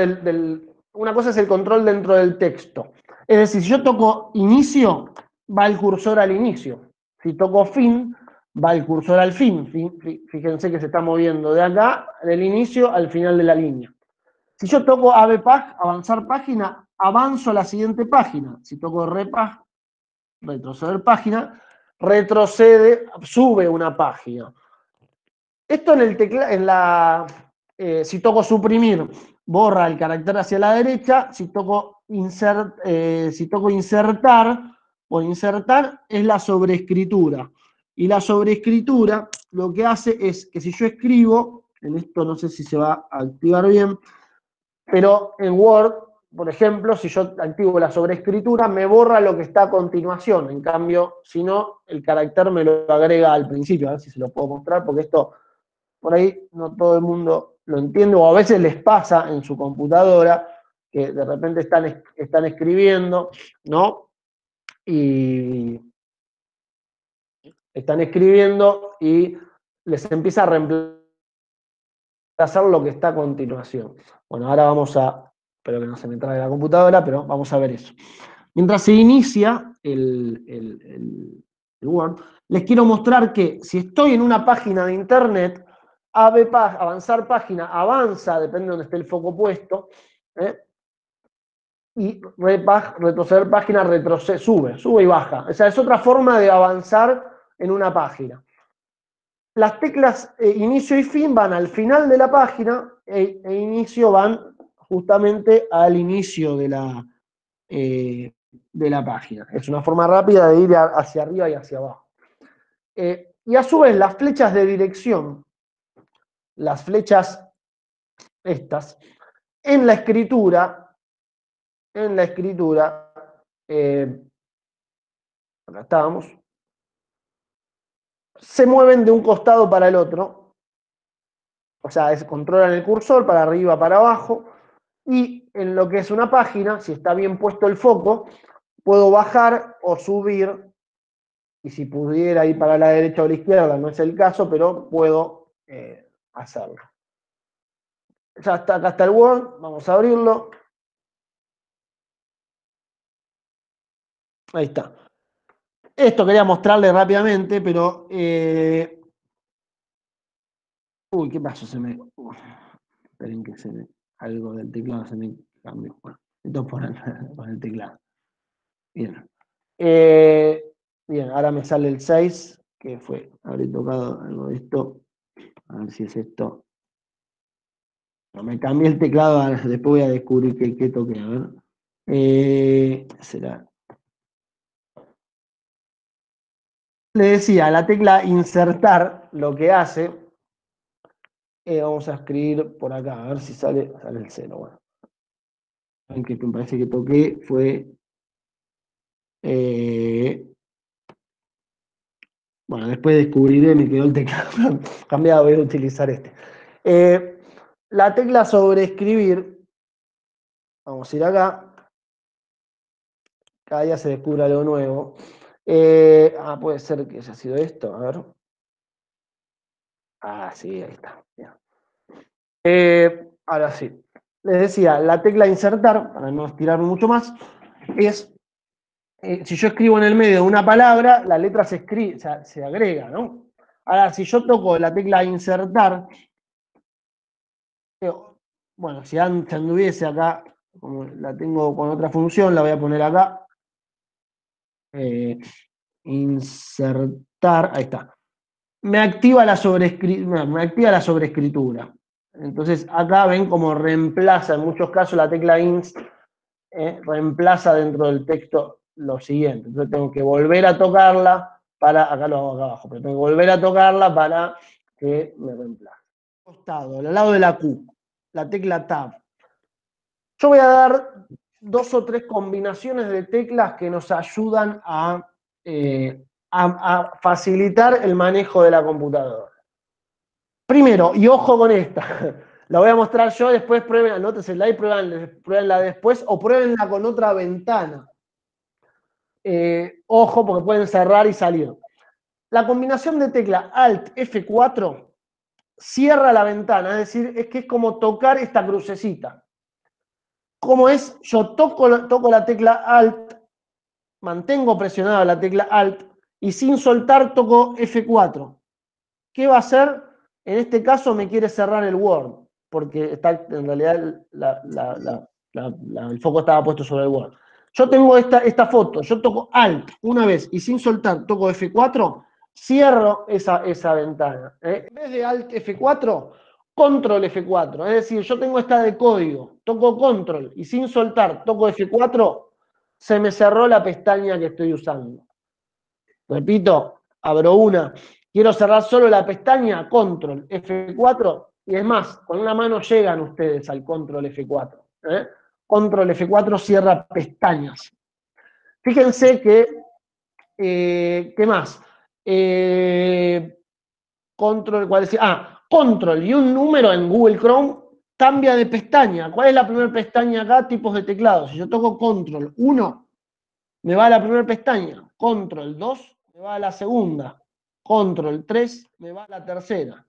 una cosa es el control dentro del texto. Es decir, si yo toco inicio, va el cursor al inicio. Si toco fin, va el cursor al fin. Fíjense que se está moviendo de acá, del inicio al final de la línea. Si yo toco ABPAG, avanzar página, avanzo a la siguiente página. Si toco REPAG, retroceder página, retrocede, sube una página. Esto en el teclado, si toco suprimir, borra el carácter hacia la derecha. Si toco insertar o insertar, es la sobreescritura. Y la sobreescritura lo que hace es que si yo escribo, en esto no sé si se va a activar bien, pero en Word, por ejemplo, si yo activo la sobreescritura, me borra lo que está a continuación. En cambio, si no, el carácter me lo agrega al principio. A ver si se lo puedo mostrar, porque esto por ahí no todo el mundo lo entiende, o a veces les pasa en su computadora que de repente están escribiendo, ¿no? Y están escribiendo y les empieza a reemplazar lo que está a continuación. Bueno, ahora vamos a, espero que no se me trabe la computadora, pero vamos a ver eso. Mientras se inicia el Word, les quiero mostrar que si estoy en una página de internet, avanzar página, avanza, depende de donde esté el foco puesto, y retroceder página, sube y baja. O sea, es otra forma de avanzar en una página. Las teclas inicio y fin van al final de la página e inicio van justamente al inicio de la página. Es una forma rápida de ir hacia arriba y hacia abajo. Y a su vez, las flechas de dirección, las flechas estas, en la escritura, acá estábamos, se mueven de un costado para el otro, o sea, controlan el cursor para arriba, para abajo, y en lo que es una página, si está bien puesto el foco, puedo bajar o subir, y si pudiera ir para la derecha o la izquierda, no es el caso, pero puedo hacerlo. Ya está, acá está el Word, vamos a abrirlo. Ahí está. Esto quería mostrarle rápidamente, pero... uy, ¿qué pasó? Esperen que algo del teclado se me cambió. Bueno, entonces por el teclado. Bien. Bien, ahora me sale el 6, que fue, habré tocado algo de esto. A ver si es esto. No, me cambié el teclado, después voy a descubrir qué toqué, a ver. Será. Le decía, la tecla insertar lo que hace, vamos a escribir por acá, a ver si sale el 0. Bueno, el que me parece que toqué fue... bueno, después descubriré, me quedó el teclado cambiado, voy a utilizar este. La tecla sobreescribir, vamos a ir acá. Cada día se descubre algo nuevo. Puede ser que haya sido esto, a ver. Sí, ahí está. Ahora sí. Les decía, la tecla insertar, para no estirarme mucho más, es, si yo escribo en el medio de una palabra, la letra se agrega, ¿no? Ahora, si yo toco la tecla insertar, bueno, si antes anduviese acá, como la tengo con otra función, la voy a poner acá. Insertar, ahí está. Me activa la sobreescritura. Entonces acá ven cómo reemplaza, en muchos casos la tecla inst reemplaza dentro del texto lo siguiente. Entonces tengo que volver a tocarla acá lo hago acá abajo, pero tengo que volver a tocarla para que me reemplace. Costado, al lado de la Q, la tecla Tab. Yo voy a dar 2 o 3 combinaciones de teclas que nos ayudan a facilitar el manejo de la computadora. Primero, y ojo con esta, la voy a mostrar yo, después prueben, anótensela y pruébenla después o pruébenla con otra ventana. Ojo, porque pueden cerrar y salir. La combinación de tecla Alt F4 cierra la ventana, es decir, es que es como tocar esta crucecita. ¿Cómo es? Yo toco la tecla Alt, mantengo presionada la tecla Alt y sin soltar toco F4. ¿Qué va a hacer? En este caso me quiere cerrar el Word, porque está, en realidad el foco estaba puesto sobre el Word. Yo tengo esta foto, yo toco Alt una vez y sin soltar toco F4, cierro esa ventana. En vez de Alt F4, Control F4. Es decir, yo tengo esta de código, toco Control y sin soltar toco F4, se me cerró la pestaña que estoy usando. Repito, abro una, quiero cerrar solo la pestaña, Control F4, y es más, con una mano llegan ustedes al Control F4. Control F4 cierra pestañas. Fíjense que, ¿qué más? Control, ¿cuál decía? Control y un número en Google Chrome cambia de pestaña. ¿Cuál es la primera pestaña acá? Tipos de teclado. Si yo toco Control 1, me va a la primera pestaña. Control 2, me va a la segunda. Control 3, me va a la tercera.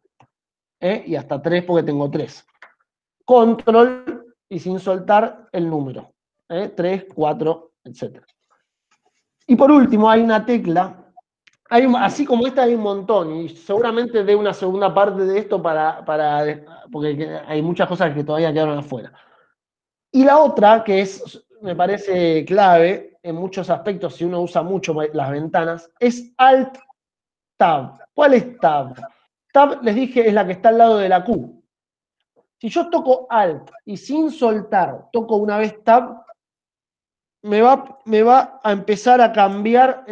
Y hasta 3 porque tengo 3. Control y sin soltar el número. 3, 4, etc. Y por último hay una tecla. Así como esta hay un montón, y seguramente dé una segunda parte de esto porque hay muchas cosas que todavía quedaron afuera. Y la otra, que me parece clave en muchos aspectos, si uno usa mucho las ventanas, es Alt-Tab. ¿Cuál es Tab? Tab, les dije, es la que está al lado de la Q. Si yo toco Alt y sin soltar toco una vez Tab, me va a empezar a cambiar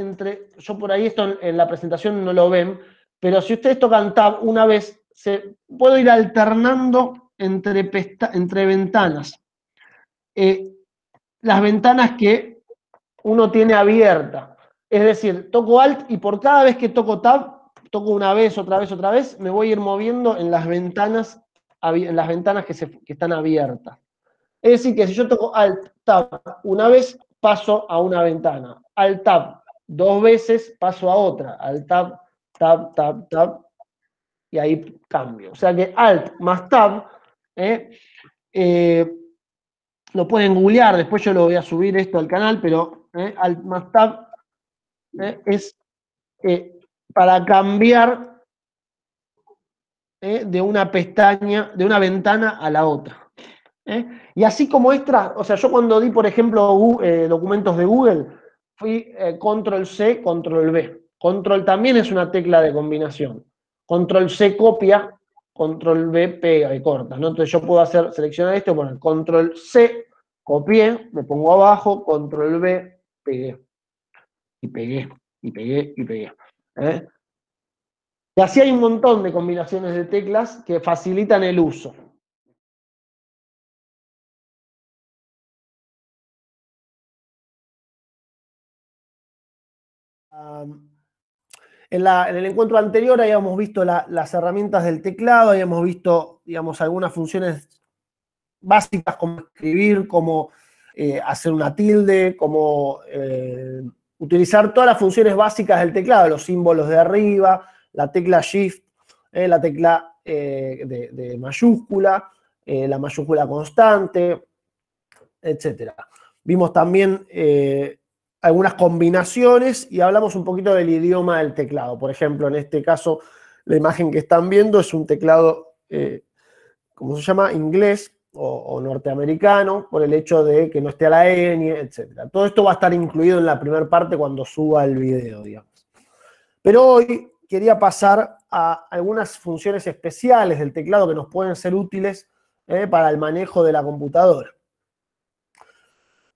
yo por ahí esto en la presentación no lo ven, pero si ustedes tocan Tab una vez, puedo ir alternando entre ventanas. Las ventanas que uno tiene abierta. Es decir, toco Alt y por cada vez que toco Tab, toco una vez, otra vez, me voy a ir moviendo en las ventanas que están abiertas. Es decir, que si yo toco Alt Tab una vez, paso a una ventana. Alt Tab 2 veces, paso a otra. Alt Tab, Tab, Tab, Tab, y ahí cambio. O sea que Alt más Tab, lo pueden googlear, después yo lo voy a subir esto al canal, pero Alt más Tab es para cambiar de una pestaña, de una ventana a la otra. Y así como esta, o sea, yo cuando di, por ejemplo, documentos de Google, fui Control C, Control V. Control también es una tecla de combinación. Control C copia, Control V pega y corta, ¿no? Entonces yo puedo seleccionar esto, poner Control C, copié, me pongo abajo, Control V, pegué. Y pegué, y pegué, y pegué. Y así hay un montón de combinaciones de teclas que facilitan el uso. En el encuentro anterior habíamos visto las herramientas del teclado, habíamos visto, digamos, algunas funciones básicas como escribir, como hacer una tilde, como utilizar todas las funciones básicas del teclado, los símbolos de arriba, la tecla Shift, la tecla de mayúscula, la mayúscula constante, etc. Vimos también algunas combinaciones y hablamos un poquito del idioma del teclado. Por ejemplo, en este caso, la imagen que están viendo es un teclado, ¿cómo se llama? Inglés o norteamericano, por el hecho de que no esté a la ñ, etc. Todo esto va a estar incluido en la primera parte cuando suba el video, digamos. Pero hoy quería pasar a algunas funciones especiales del teclado que nos pueden ser útiles para el manejo de la computadora.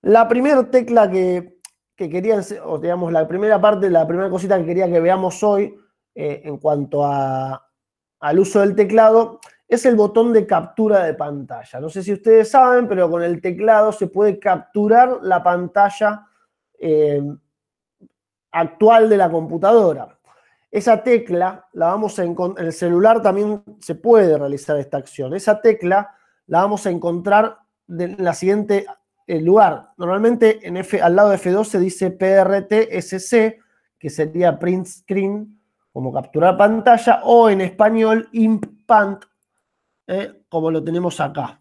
La primera tecla que quería, o digamos, la primera parte, la primera cosita que quería que veamos hoy en cuanto al uso del teclado es el botón de captura de pantalla. No sé si ustedes saben, pero con el teclado se puede capturar la pantalla actual de la computadora. Esa tecla la vamos a encontrar, en el celular también se puede realizar esta acción. Esa tecla la vamos a encontrar en la siguiente lugar. Normalmente al lado de F2 se dice PRT-SC, que sería print screen, como capturar pantalla, o en español IMP pant, como lo tenemos acá.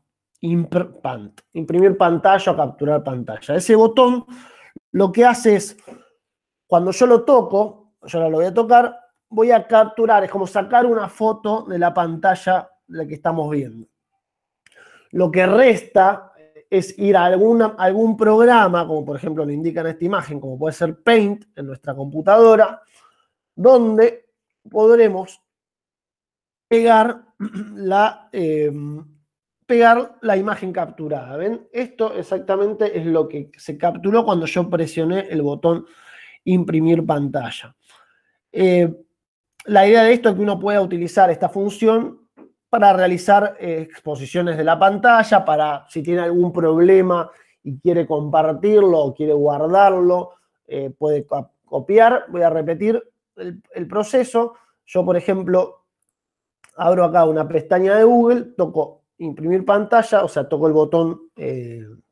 Pant, imprimir pantalla o capturar pantalla. Ese botón lo que hace es, cuando yo lo toco, yo ahora lo voy a tocar, voy a capturar, es como sacar una foto de la pantalla de la que estamos viendo. Lo que resta es ir a algún programa, como por ejemplo lo indica en esta imagen, como puede ser Paint en nuestra computadora, donde podremos pegar la imagen capturada. ¿Ven? Esto exactamente es lo que se capturó cuando yo presioné el botón imprimir pantalla. La idea de esto es que uno pueda utilizar esta función para realizar exposiciones de la pantalla, para si tiene algún problema y quiere compartirlo o quiere guardarlo, puede copiar. Voy a repetir el proceso. Yo, por ejemplo, abro acá una pestaña de Google, toco imprimir pantalla, o sea, toco el botón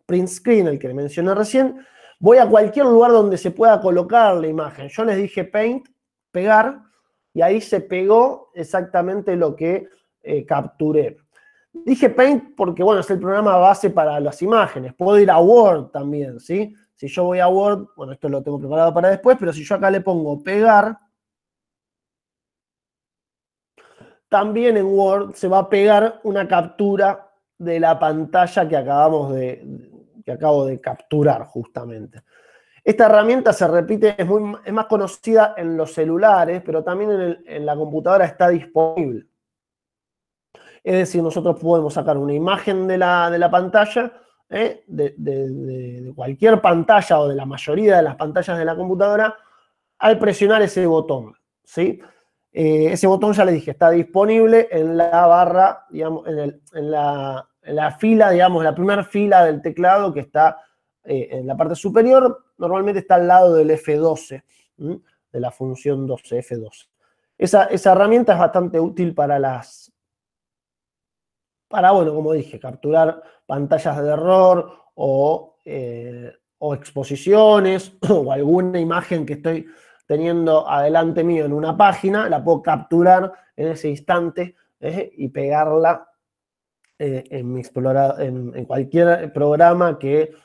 print screen, el que mencioné recién. Voy a cualquier lugar donde se pueda colocar la imagen. Yo les dije Paint, pegar, y ahí se pegó exactamente lo que capturé. Dije Paint porque, bueno, es el programa base para las imágenes. Puedo ir a Word también, ¿sí? Si yo voy a Word, bueno, esto lo tengo preparado para después, pero si yo acá le pongo pegar, también en Word se va a pegar una captura de la pantalla que acabo de capturar justamente. Esta herramienta se repite, es más conocida en los celulares, pero también en la computadora está disponible. Es decir, nosotros podemos sacar una imagen de la pantalla, de cualquier pantalla o de la mayoría de las pantallas de la computadora, al presionar ese botón, ¿sí? Ese botón, ya les dije, está disponible en la barra, digamos, en la fila, digamos, la primera fila del teclado que está en la parte superior. Normalmente está al lado del F12, de la función 12, F12. Esa herramienta es bastante útil para, bueno, como dije, capturar pantallas de error o exposiciones o alguna imagen que estoy teniendo adelante mío en una página, la puedo capturar en ese instante y pegarla en cualquier programa que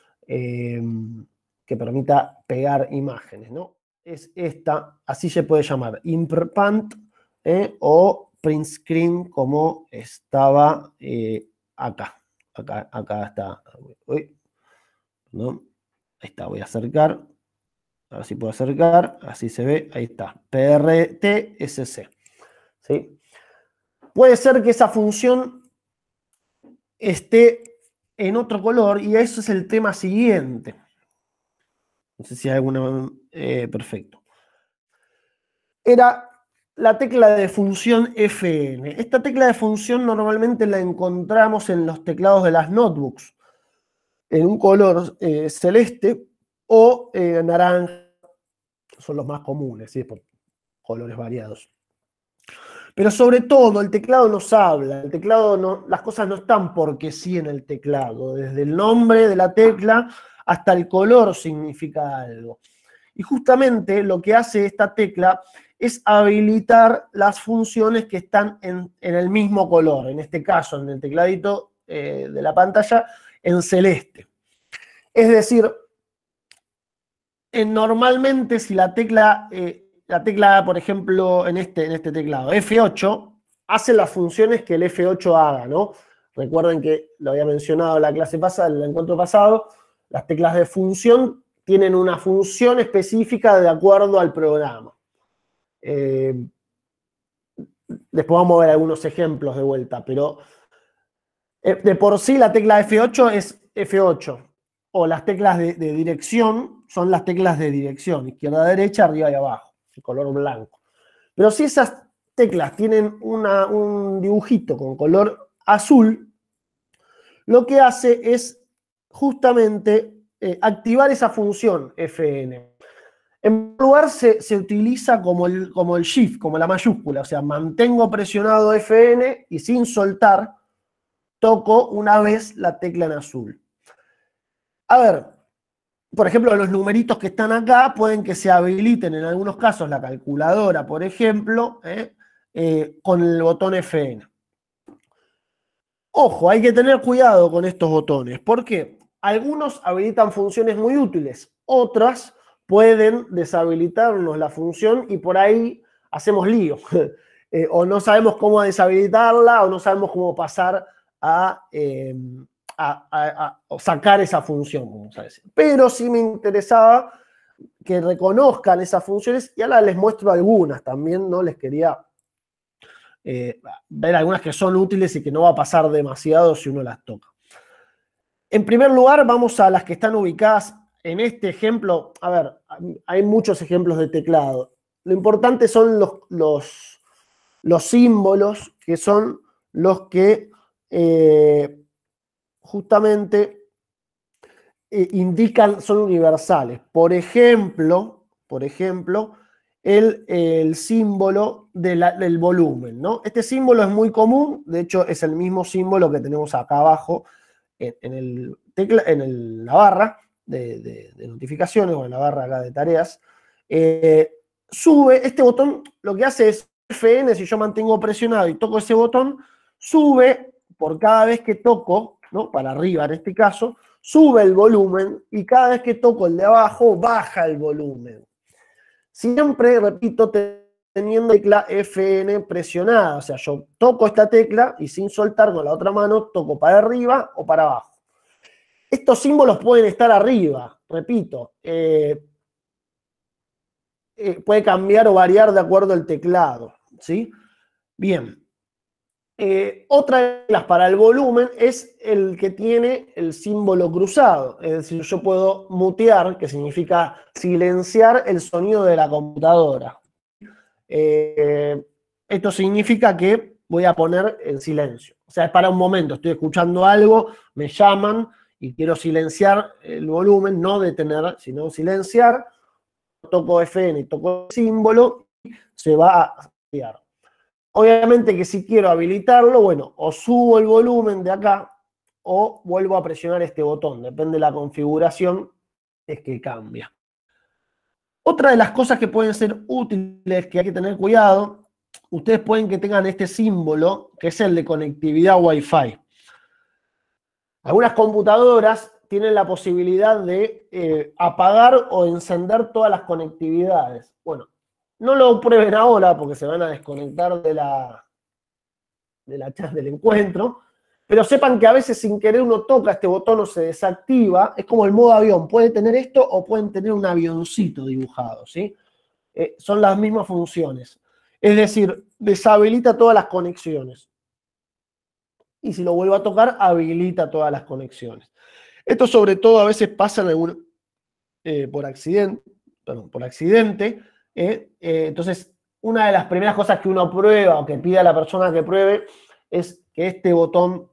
permita pegar imágenes, ¿no? Es esta, así se puede llamar, Imprpant o Print Screen, como estaba acá. Acá está. Uy, ¿no? Ahí está, voy a acercar. A ver si puedo acercar, así se ve, ahí está, PRTSC. ¿Sí? Puede ser que esa función esté en otro color y eso es el tema siguiente. No sé si hay alguna... perfecto. Era la tecla de función FN. Esta tecla de función normalmente la encontramos en los teclados de las notebooks, en un color celeste o naranja, son los más comunes, ¿sí? Por colores variados. Pero sobre todo, el teclado nos habla, el teclado no, las cosas no están porque sí en el teclado, desde el nombre de la tecla hasta el color significa algo. Y justamente lo que hace esta tecla es habilitar las funciones que están en el mismo color, en este caso, en el tecladito de la pantalla, en celeste. Es decir, normalmente si la tecla, por ejemplo, en este teclado, F8, hace las funciones que el F8 haga, ¿no? Recuerden que lo había mencionado en la clase pasada, en el encuentro pasado, las teclas de función tienen una función específica de acuerdo al programa. Después vamos a ver algunos ejemplos de vuelta, pero de por sí la tecla F8 es F8, o las teclas de dirección son las teclas de dirección, izquierda, derecha, arriba y abajo, de color blanco. Pero si esas teclas tienen un dibujito con color azul, lo que hace es justamente activar esa función Fn. En primer lugar se utiliza como el shift, como la mayúscula, o sea, mantengo presionado Fn y sin soltar toco una vez la tecla en azul. A ver, por ejemplo, los numeritos que están acá pueden que se habiliten en algunos casos la calculadora, por ejemplo, con el botón Fn. Ojo, hay que tener cuidado con estos botones, porque algunos habilitan funciones muy útiles, otras pueden deshabilitarnos la función y por ahí hacemos lío. O no sabemos cómo deshabilitarla o no sabemos cómo pasar o sacar esa función, vamos a decir. Pero sí me interesaba que reconozcan esas funciones y ahora les muestro algunas también, ¿no? Les quería ver algunas que son útiles y que no va a pasar demasiado si uno las toca. En primer lugar, vamos a las que están ubicadas en este ejemplo. A ver, hay muchos ejemplos de teclado. Lo importante son los símbolos, que son los que justamente indican, son universales. Por ejemplo, el símbolo del volumen, ¿no? Este símbolo es muy común, de hecho es el mismo símbolo que tenemos acá abajo en la barra de notificaciones o en la barra acá de tareas. Sube, este botón lo que hace es Fn, si yo mantengo presionado y toco ese botón, sube por cada vez que toco, ¿no? Para arriba en este caso, sube el volumen y cada vez que toco el de abajo, baja el volumen. Siempre, repito, teniendo la tecla Fn presionada, o sea, yo toco esta tecla y sin soltar con la otra mano, toco para arriba o para abajo. Estos símbolos pueden estar arriba, repito, puede cambiar o variar de acuerdo al teclado, ¿sí? Bien. Otra de las para el volumen es el que tiene el símbolo cruzado. Es decir, yo puedo mutear, que significa silenciar el sonido de la computadora. Esto significa que voy a poner en silencio. O sea, es para un momento, estoy escuchando algo, me llaman y quiero silenciar el volumen, no detener, sino silenciar. Toco Fn y toco el símbolo, se va a silenciar. Obviamente que si quiero habilitarlo, bueno, o subo el volumen de acá o vuelvo a presionar este botón. Depende de la configuración, es que cambia. Otra de las cosas que pueden ser útiles, que hay que tener cuidado, ustedes pueden que tengan este símbolo, que es el de conectividad Wi-Fi. Algunas computadoras tienen la posibilidad de apagar o encender todas las conectividades. Bueno, no lo prueben ahora porque se van a desconectar de la chat del encuentro, pero sepan que a veces sin querer uno toca este botón o se desactiva, es como el modo avión, puede tener esto o pueden tener un avioncito dibujado, ¿sí? Son las mismas funciones. Es decir, deshabilita todas las conexiones. Y si lo vuelvo a tocar, habilita todas las conexiones. Esto sobre todo a veces pasa por accidente, entonces, una de las primeras cosas que uno prueba o que pide a la persona que pruebe es que este botón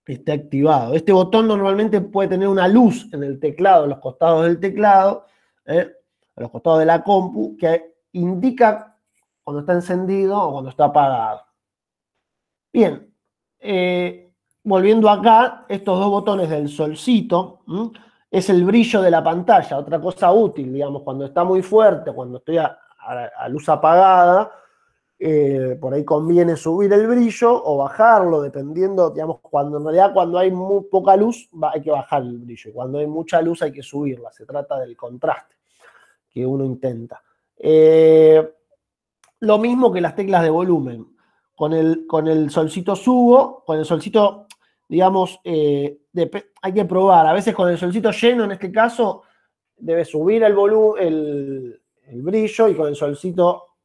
esté activado. Este botón normalmente puede tener una luz en el teclado, en los costados del teclado, a los costados de la compu, que indica cuando está encendido o cuando está apagado. Bien, volviendo acá, estos dos botones del solcito, es el brillo de la pantalla, otra cosa útil, digamos, cuando está muy fuerte, cuando estoy a luz apagada, por ahí conviene subir el brillo o bajarlo, dependiendo, digamos, en realidad cuando hay muy poca luz hay que bajar el brillo, y cuando hay mucha luz hay que subirla, se trata del contraste que uno intenta. Lo mismo que las teclas de volumen, con el solcito subo, con el solcito, digamos, hay que probar, a veces con el solcito lleno, en este caso, debe subir el volumen, el brillo, y con el solcito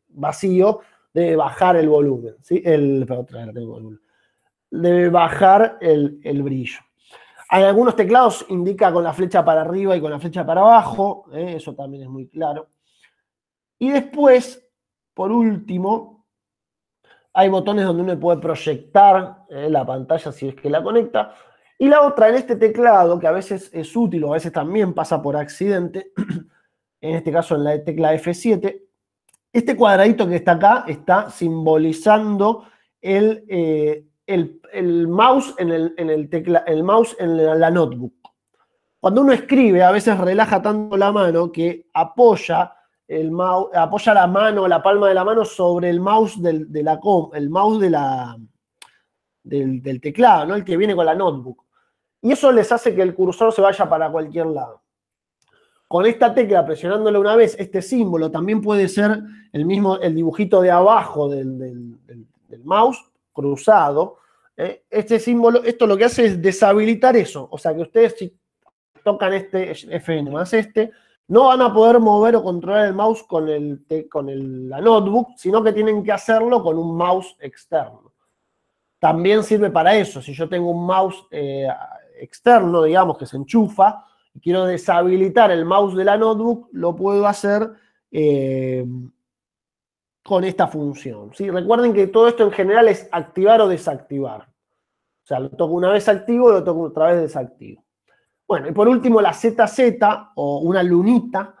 vacío debe bajar el volumen, ¿sí? Debe bajar el brillo. Hay algunos teclados indica con la flecha para arriba y con la flecha para abajo, eso también es muy claro. Y después, por último, hay botones donde uno puede proyectar la pantalla si es que la conecta. Y la otra, en este teclado, que a veces es útil o a veces también pasa por accidente, en este caso en la tecla F7, este cuadradito que está acá está simbolizando el mouse el mouse en la notebook. Cuando uno escribe, a veces relaja tanto la mano que apoya la mano, la palma de la mano sobre el mouse el mouse de del teclado, ¿no? El que viene con la notebook. Y eso les hace que el cursor se vaya para cualquier lado. Con esta tecla, presionándola una vez, este símbolo también puede ser el dibujito de abajo del mouse, cruzado. Este símbolo, esto lo que hace es deshabilitar eso. O sea que ustedes, si tocan este Fn más este, no van a poder mover o controlar el mouse con la notebook, sino que tienen que hacerlo con un mouse externo. También sirve para eso. Si yo tengo un mouse externo, digamos, que se enchufa, y quiero deshabilitar el mouse de la notebook, lo puedo hacer con esta función, ¿sí? Recuerden que todo esto en general es activar o desactivar. O sea, lo toco una vez activo y lo toco otra vez desactivo. Bueno, y por último la ZZ o una lunita,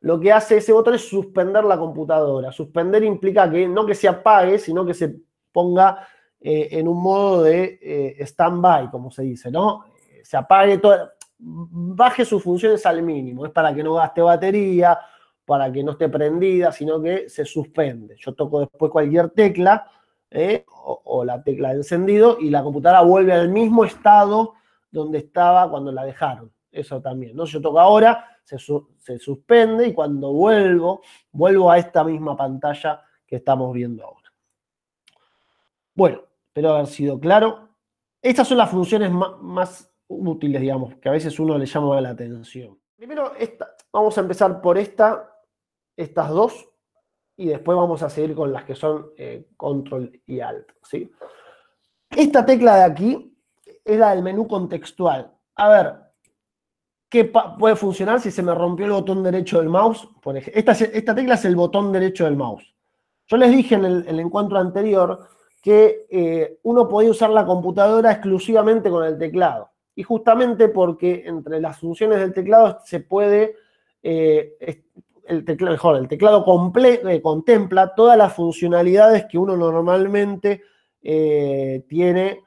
lo que hace ese botón es suspender la computadora. Suspender implica que no que se apague, sino que se ponga en un modo de stand-by, como se dice, ¿no? Se apague todo, baje sus funciones al mínimo. Es para que no gaste batería, para que no esté prendida, sino que se suspende. Yo toco después cualquier tecla o la tecla de encendido y la computadora vuelve al mismo estado donde estaba cuando la dejaron. Eso también, ¿no? Yo toco ahora, se suspende y cuando vuelvo a esta misma pantalla que estamos viendo ahora. Bueno, espero haber sido claro. Estas son las funciones más útiles, digamos, que a veces uno le llama la atención. Primero, vamos a empezar por estas dos, y después vamos a seguir con las que son Control y Alt, ¿sí? Esta tecla de aquí es la del menú contextual. A ver, ¿qué puede funcionar si se me rompió el botón derecho del mouse? Por ejemplo, esta tecla es el botón derecho del mouse. Yo les dije en el encuentro anterior que uno podía usar la computadora exclusivamente con el teclado. Y justamente porque entre las funciones del teclado se puede, el teclado contempla todas las funcionalidades que uno normalmente tiene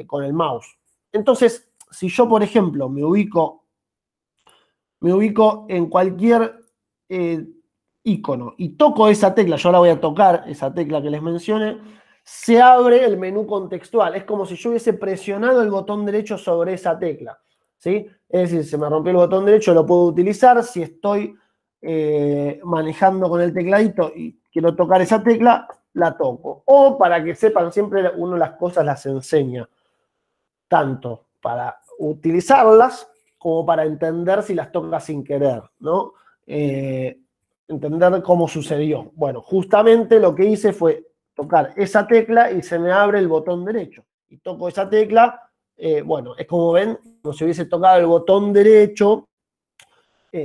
con el mouse. Entonces, si yo, por ejemplo, me ubico en cualquier icono y toco esa tecla, yo ahora voy a tocar esa tecla que les mencioné, se abre el menú contextual. Es como si yo hubiese presionado el botón derecho sobre esa tecla, ¿sí? Es decir, se me rompió el botón derecho, lo puedo utilizar. Si estoy manejando con el tecladito y quiero tocar esa tecla, la toco. O para que sepan, siempre uno las cosas las enseña, tanto para utilizarlas como para entender si las toca sin querer, ¿no? Entender cómo sucedió. Bueno, justamente lo que hice fue tocar esa tecla y se me abre el botón derecho. Y toco esa tecla, bueno, es como ven, como si hubiese tocado el botón derecho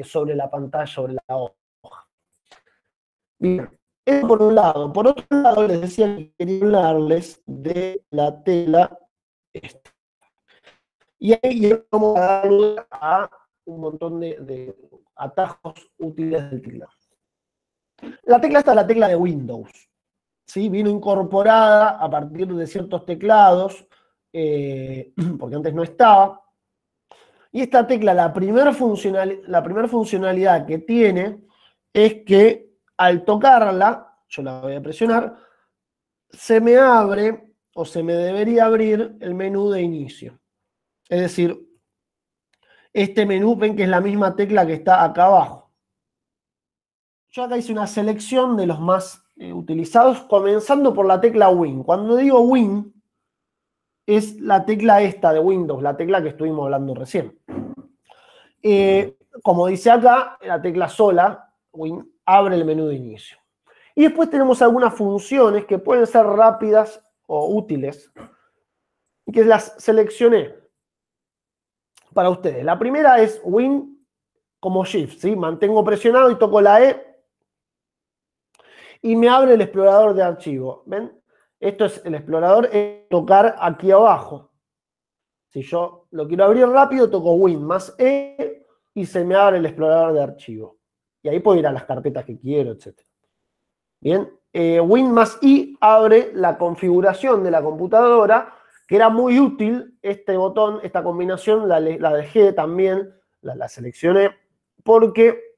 sobre la pantalla, sobre la hoja. Bien, eso por un lado. Por otro lado, les decía que quería hablarles de la tela esta. Y ahí vamos a dar lugar a un montón de atajos útiles del teclado. La tecla esta es la tecla de Windows, ¿sí? Vino incorporada a partir de ciertos teclados, porque antes no estaba. Y esta tecla, la primera funcionalidad que tiene es que al tocarla, yo la voy a presionar, se me abre o se me debería abrir el menú de inicio. Es decir, este menú, ven que es la misma tecla que está acá abajo. Yo acá hice una selección de los más utilizados, comenzando por la tecla Win. Cuando digo Win, es la tecla esta de Windows, la tecla que estuvimos hablando recién. Como dice acá, la tecla sola, Win, abre el menú de inicio. Y después tenemos algunas funciones que pueden ser rápidas o útiles, que las seleccioné para ustedes. La primera es Win como Shift, ¿sí? Mantengo presionado y toco la E y me abre el explorador de archivo. ¿Ven? Esto es el explorador, es tocar aquí abajo. Si yo lo quiero abrir rápido, toco Win más E y se me abre el explorador de archivo. Y ahí puedo ir a las carpetas que quiero, etc. Bien, Win más I abre la configuración de la computadora, que era muy útil este botón, esta combinación, la dejé también, la seleccioné, porque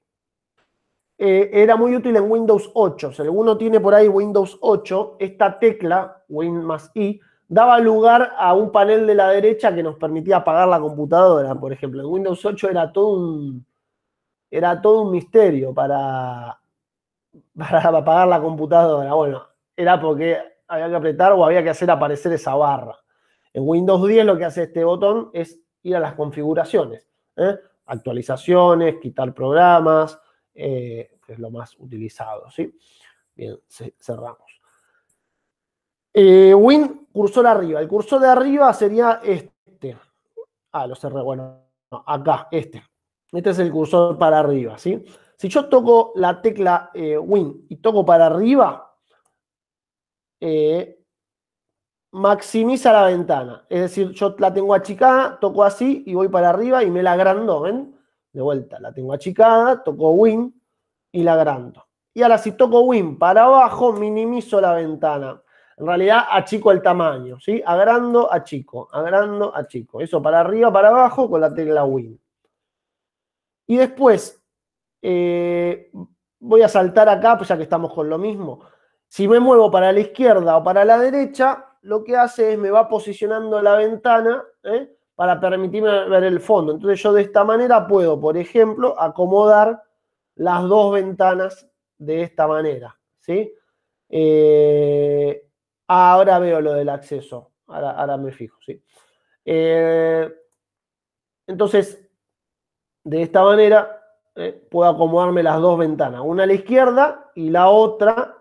era muy útil en Windows 8. Si alguno tiene por ahí Windows 8, esta tecla, Win más I, daba lugar a un panel de la derecha que nos permitía apagar la computadora, por ejemplo. En Windows 8 era todo un misterio para apagar la computadora. Bueno, era porque había que apretar o había que hacer aparecer esa barra. En Windows 10 lo que hace este botón es ir a las configuraciones. Actualizaciones, quitar programas, que es lo más utilizado. ¿Sí? Bien, cerramos. Win, cursor arriba. El cursor de arriba sería este. Lo cerré, bueno, no, acá, este. Este es el cursor para arriba, ¿sí? Si yo toco la tecla Win y toco para arriba, maximiza la ventana. Es decir, yo la tengo achicada, toco así y voy para arriba y me la agrando, ¿ven? De vuelta, la tengo achicada, toco Win y la agrando. Y ahora si toco Win para abajo, minimizo la ventana. En realidad achico el tamaño, ¿sí? Agrando, achico, agrando, achico. Eso para arriba, para abajo con la tecla Win. Y después voy a saltar acá, pues ya que estamos con lo mismo. Si me muevo para la izquierda o para la derecha, lo que hace es me va posicionando la ventana para permitirme ver el fondo. Entonces yo de esta manera puedo, por ejemplo, acomodar las dos ventanas de esta manera. ¿Sí? Ahora veo lo del acceso. Ahora me fijo. ¿Sí? Entonces, de esta manera puedo acomodarme las dos ventanas, una a la izquierda y la otra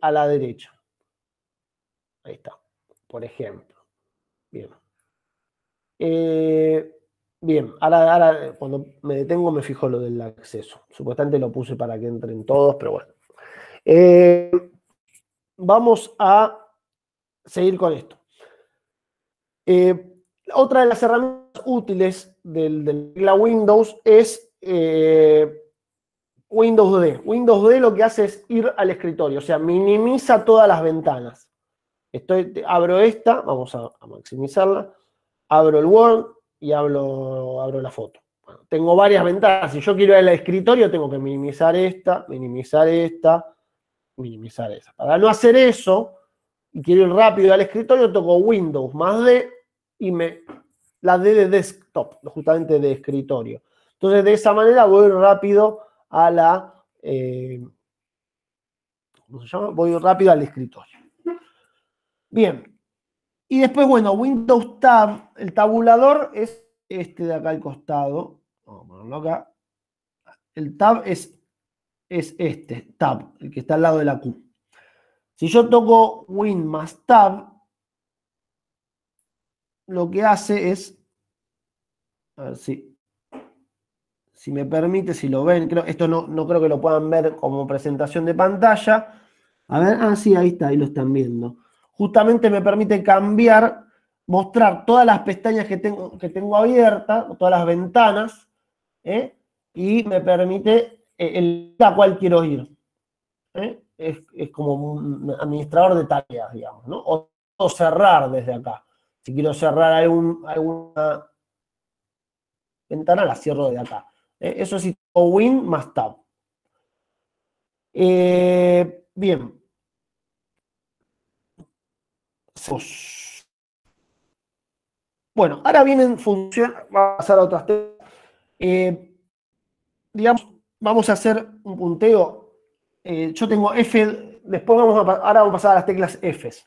a la derecha. Ahí está, por ejemplo. Bien. Bien, ahora cuando me detengo me fijo lo del acceso. Supuestamente lo puse para que entren todos, pero bueno. Vamos a seguir con esto. Otra de las herramientas útiles de la Windows es Windows D. Windows D lo que hace es ir al escritorio, o sea, minimiza todas las ventanas. Abro esta, vamos a maximizarla, abro el Word y abro la foto. Bueno, tengo varias ventanas. Si yo quiero ir al escritorio, tengo que minimizar esta, minimizar esta, minimizar esa. Para no hacer eso, y quiero ir rápido al escritorio, toco Windows más D y la D de desktop, justamente de escritorio. Entonces, de esa manera voy rápido a ¿cómo se llama? Voy rápido al escritorio. Bien. Y después, bueno, Windows Tab, el tabulador es este de acá al costado. Vamos a ponerlo acá. El Tab es este, Tab, el que está al lado de la Q. Si yo toco Win más Tab, lo que hace es, a ver si me permite, si lo ven, esto no creo que lo puedan ver como presentación de pantalla. A ver, sí, ahí está, ahí lo están viendo. Justamente me permite mostrar todas las pestañas que tengo abiertas, todas las ventanas, y me permite elegir a cuál quiero ir. Es como un administrador de tareas, digamos, ¿no? O cerrar desde acá. Si quiero cerrar alguna ventana, la cierro desde acá. Eso sí, o Win más Tab. Bien. Bueno, ahora vienen funciones, vamos a pasar a otras temas. Digamos, vamos a hacer un punteo. Yo tengo F, después ahora vamos a pasar a las teclas Fs.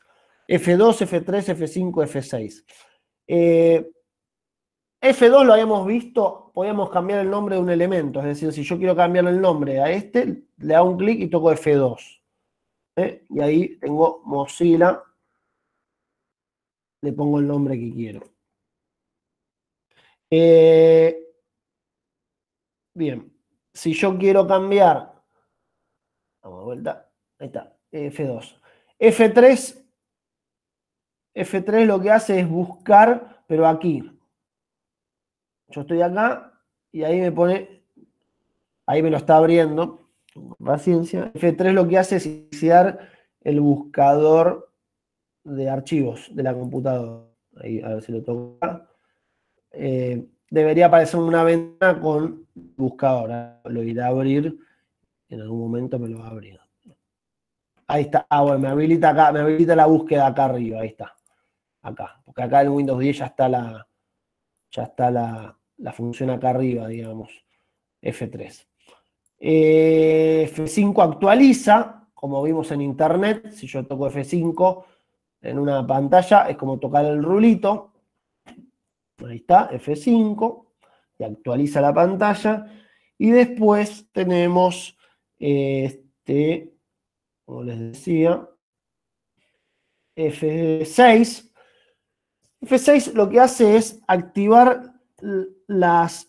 F2, F3, F5, F6. F2 lo habíamos visto, podíamos cambiar el nombre de un elemento. Es decir, si yo quiero cambiar el nombre a este, le hago un clic y toco F2. Y ahí tengo Mozilla. Le pongo el nombre que quiero. Bien, si yo quiero cambiar, vamos de vuelta, ahí está, F2. F3 lo que hace es buscar, pero aquí. Yo estoy acá y ahí ahí me lo está abriendo, paciencia. F3 lo que hace es iniciar el buscador de archivos de la computadora. Ahí, a ver si lo toca. Debería aparecer una ventana con buscador. Lo irá a abrir, en algún momento me lo va a abrir. Ahí está. Ah, bueno, me habilita acá, me habilita la búsqueda acá arriba, ahí está. Acá. Porque acá en Windows 10 ya está la función acá arriba, digamos. F3. F5 actualiza, como vimos en internet. Si yo toco F5 en una pantalla, es como tocar el rulito. Ahí está, F5, y actualiza la pantalla. Y después tenemos, como les decía, F6. F6 lo que hace es activar los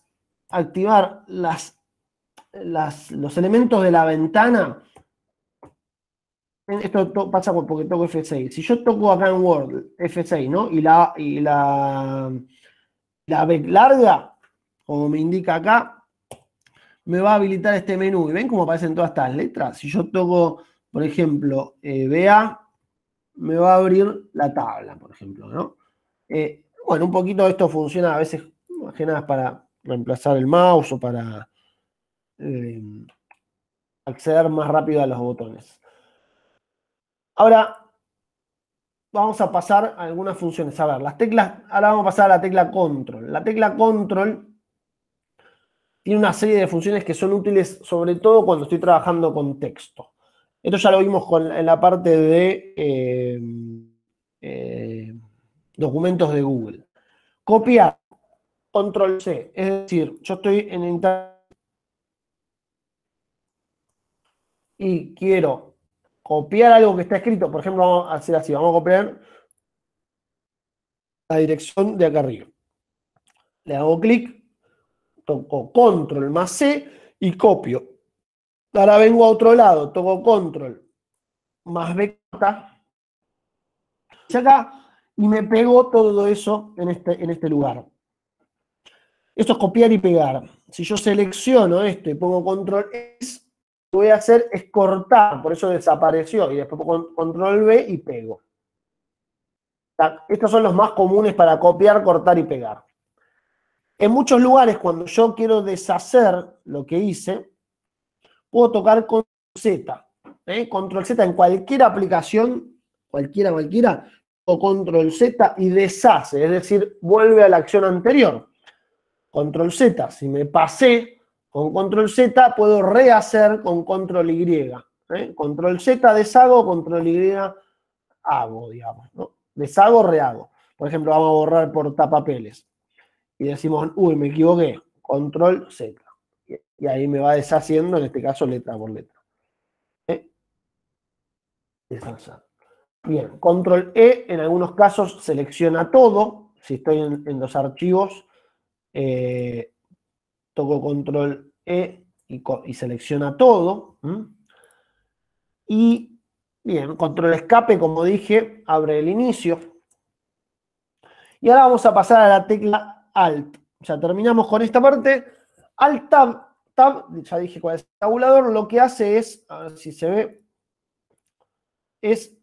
elementos de la ventana. Esto pasa porque toco F6. Si yo toco acá en Word F6, ¿no? La B larga, como me indica acá, me va a habilitar este menú. ¿Y ven cómo aparecen todas estas letras? Si yo toco, por ejemplo, BA, me va a abrir la tabla, por ejemplo, ¿no? Bueno, un poquito esto funciona a veces, más que nada para reemplazar el mouse o para acceder más rápido a los botones. Ahora, vamos a pasar a algunas funciones. A ver, las teclas, ahora vamos a pasar a la tecla Control. La tecla Control tiene una serie de funciones que son útiles sobre todo cuando estoy trabajando con texto. Esto ya lo vimos en la parte de documentos de Google. Copiar, Control C. Es decir, yo estoy en internet y quiero copiar algo que está escrito. Por ejemplo, vamos a hacer así. Vamos a copiar la dirección de acá arriba. Le hago clic, toco Control más C y copio. Ahora vengo a otro lado, toco Control más B y acá y me pego todo eso en este lugar. Esto es copiar y pegar. Si yo selecciono esto y pongo Control S, lo que voy a hacer es cortar, por eso desapareció, y después pongo Control V y pego. Estos son los más comunes para copiar, cortar y pegar. En muchos lugares, cuando yo quiero deshacer lo que hice, puedo tocar Control Z. Control Z en cualquier aplicación, cualquiera, o Control Z y deshace, es decir, vuelve a la acción anterior. Control Z, si me pasé con Control Z, puedo rehacer con Control Y. Control Z deshago, Control Y hago, digamos, ¿no? Deshago, rehago. Por ejemplo, vamos a borrar portapapeles. Y decimos, uy, me equivoqué. Control Z. Y ahí me va deshaciendo, en este caso, letra por letra. Deshacer. Bien, Control E en algunos casos selecciona todo. Si estoy en los archivos, toco Control E y selecciona todo. Y bien, Control Escape, como dije, abre el inicio. Y ahora vamos a pasar a la tecla Alt. Ya terminamos con esta parte. Alt Tab, ya dije cuál es el tabulador, lo que hace es, a ver si se ve, es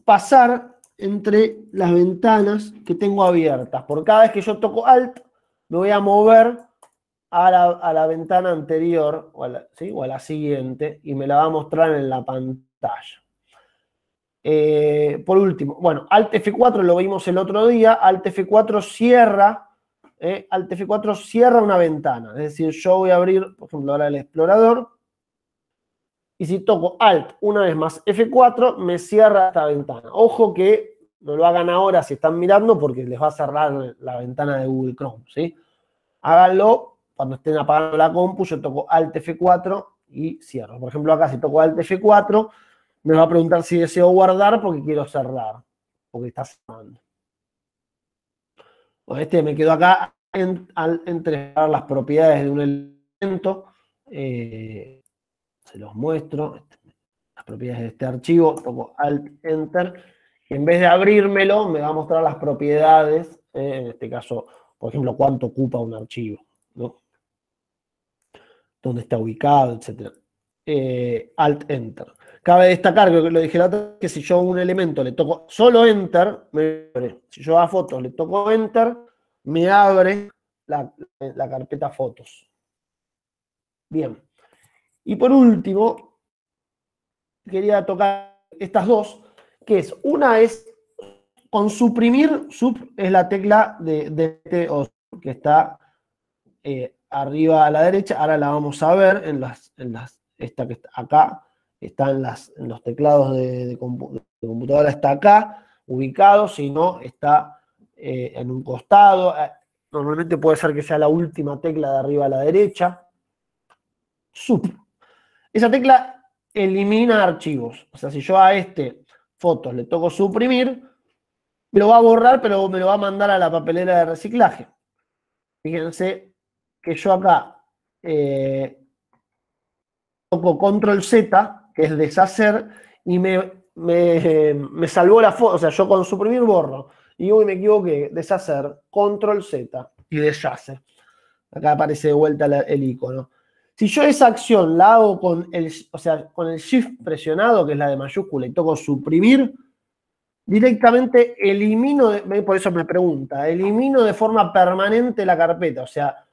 pasar entre las ventanas que tengo abiertas. Por cada vez que yo toco Alt, me voy a mover a la ventana anterior o a la siguiente y me la va a mostrar en la pantalla. Por último, bueno, Alt F4 lo vimos el otro día. Alt F4 cierra una ventana. Es decir, yo voy a abrir, por ejemplo, ahora el explorador. Y si toco Alt una vez más F4, me cierra esta ventana. Ojo que no lo hagan ahora si están mirando porque les va a cerrar la ventana de Google Chrome, ¿sí? Háganlo cuando estén apagando la compu, yo toco Alt F4 y cierro. Por ejemplo, acá si toco Alt F4, me va a preguntar si deseo guardar porque quiero cerrar, porque está cerrando. Bueno, me quedo acá al entregar las propiedades de un elemento. Se los muestro. Las propiedades de este archivo, toco Alt Enter. Y en vez de abrírmelo, me va a mostrar las propiedades. En este caso, por ejemplo, cuánto ocupa un archivo, ¿no? Dónde está ubicado, etc. Alt Enter. Cabe destacar, creo que lo dije la otra vez, que si yo a un elemento le toco solo Enter, me abre. Si yo a fotos le toco Enter, me abre la carpeta fotos. Bien. Y por último, quería tocar estas dos, que es, una es con suprimir, sub es la tecla de que está arriba a la derecha, ahora la vamos a ver esta que está acá, está en los teclados de computadora, está acá, ubicado, si no, está en un costado, normalmente puede ser que sea la última tecla de arriba a la derecha, sub. Esa tecla elimina archivos, o sea, si yo a fotos le toco suprimir, me lo va a borrar, pero me lo va a mandar a la papelera de reciclaje. Fíjense que yo acá toco control Z, que es deshacer, y me salvó la foto. O sea, yo con suprimir borro. Y hoy me equivoqué, deshacer, control Z y deshace. Acá aparece de vuelta el icono. Si yo esa acción la hago con el shift presionado, que es la de mayúscula, y toco suprimir, directamente elimino, por eso me pregunta, elimino de forma permanente la carpeta, o sea,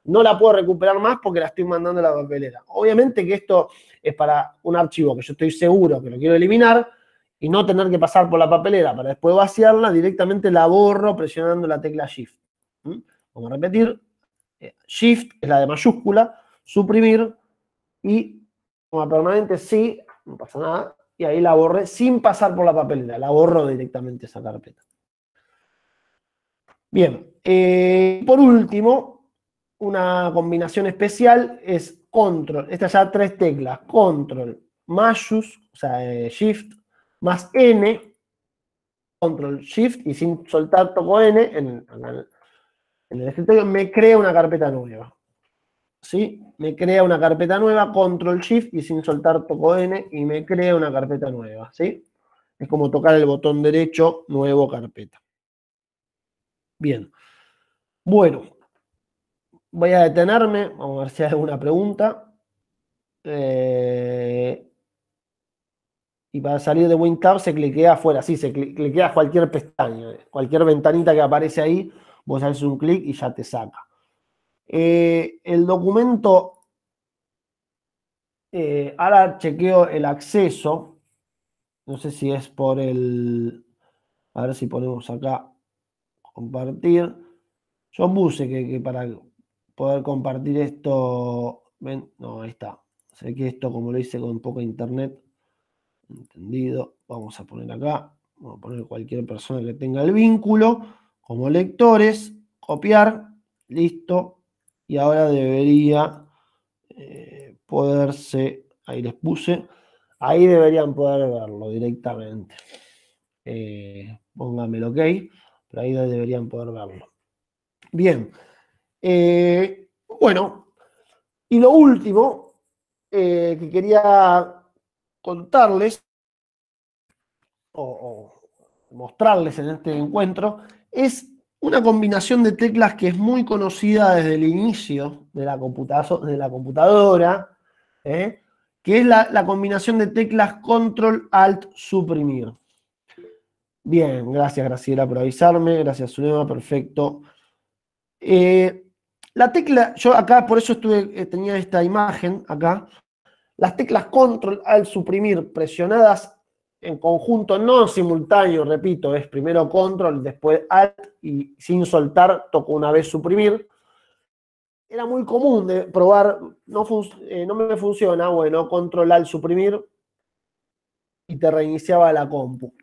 no la puedo recuperar más porque la estoy mandando a la papelera. Obviamente que esto es para un archivo que yo estoy seguro que lo quiero eliminar y no tener que pasar por la papelera para después vaciarla, directamente la borro presionando la tecla Shift. Vamos a repetir, Shift es la de mayúscula, suprimir y como permanente sí, no pasa nada, y ahí la borré sin pasar por la papelera, la borro directamente esa carpeta. Bien, por último, una combinación especial es control, estas ya 3 teclas, control, mayús, o sea, shift, más N, control, shift, y sin soltar toco N, en el escritorio me crea una carpeta nueva. ¿Sí? Me crea una carpeta nueva, control shift, y sin soltar toco N, y me crea una carpeta nueva. ¿Sí? Es como tocar el botón derecho, nuevo carpeta. Bien. Bueno, voy a detenerme, vamos a ver si hay alguna pregunta. Y para salir de WinTab se cliquea afuera, sí, se cliquea cualquier pestaña, cualquier ventanita que aparece ahí, vos haces un clic y ya te saca. El documento, ahora chequeo el acceso, no sé si es por a ver si ponemos acá, compartir. Yo puse que para poder compartir esto, ven, no, ahí está. Sé que esto, como lo hice con poco internet, entendido, vamos a poner acá, vamos a poner cualquier persona que tenga el vínculo, como lectores, copiar, listo, y ahora debería poderse, ahí les puse, ahí deberían poder verlo directamente. Póngame el OK, pero ahí deberían poder verlo. Bien, bueno, y lo último que quería contarles o mostrarles en este encuentro es una combinación de teclas que es muy conocida desde el inicio de la computadora, que es la combinación de teclas Control Alt Suprimir. Bien, gracias Graciela por avisarme, gracias Zulema, perfecto. La tecla, yo acá por eso tenía esta imagen acá, las teclas Control Alt Suprimir presionadas en conjunto, no en simultáneo, repito, es primero Control, después Alt y sin soltar toco una vez Suprimir. Era muy común de probar, no me funciona, bueno, Control Alt Suprimir y te reiniciaba la compu.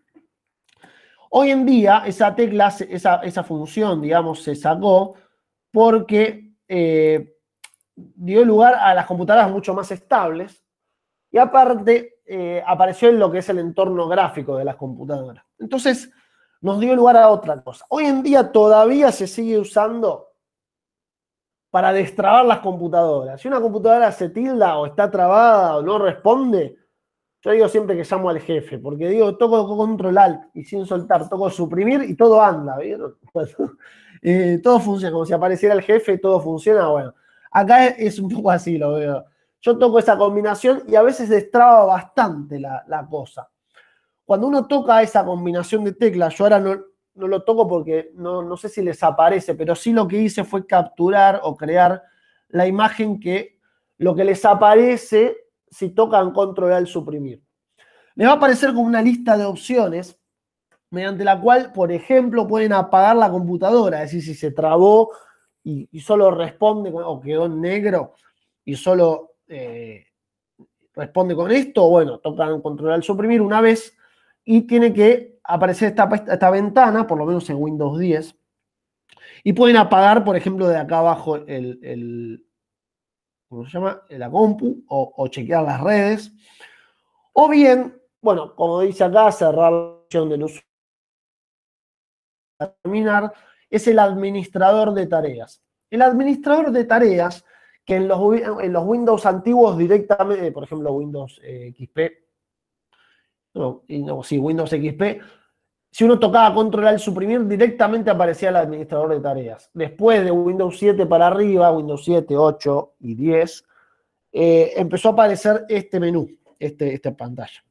Hoy en día esa tecla, esa función, digamos, se sacó porque dio lugar a las computadoras mucho más estables y aparte apareció en lo que es el entorno gráfico de las computadoras. Entonces nos dio lugar a otra cosa. Hoy en día todavía se sigue usando para destrabar las computadoras. Si una computadora se tilda o está trabada o no responde, yo digo siempre que llamo al jefe, porque digo, toco control alt y sin soltar, toco suprimir y todo anda, ¿vieron? Todo funciona, como si apareciera el jefe, todo funciona, bueno. Acá es un poco así, lo veo. Yo toco esa combinación y a veces destraba bastante la cosa. Cuando uno toca esa combinación de teclas, yo ahora no lo toco porque no sé si les aparece, pero sí lo que hice fue capturar o crear la imagen que lo que les aparece si tocan control al suprimir. les va a aparecer como una lista de opciones mediante la cual, por ejemplo, pueden apagar la computadora, es decir, si se trabó y solo responde o quedó en negro y solo responde con esto, bueno, tocan controlar suprimir una vez y tiene que aparecer esta ventana, por lo menos en Windows 10, y pueden apagar, por ejemplo, de acá abajo ¿cómo se llama? La compu o chequear las redes. O bien, bueno, como dice acá, cerrar la opción del usuario, terminar, es el administrador de tareas. El administrador de tareas, que en los Windows antiguos directamente, por ejemplo, Windows XP, sí, Windows XP, si uno tocaba control al suprimir, directamente aparecía el administrador de tareas. Después de Windows 7 para arriba, Windows 7, 8 y 10, empezó a aparecer este menú, esta pantalla.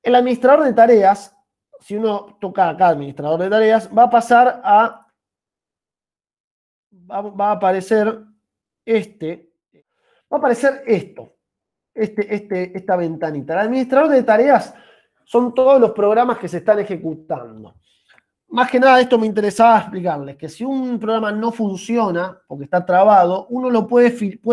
El administrador de tareas, si uno toca acá administrador de tareas, va a pasar a, va a aparecer va a aparecer esta ventanita. El administrador de tareas son todos los programas que se están ejecutando. Más que nada, esto me interesaba explicarles, que si un programa no funciona, porque está trabado, uno lo puede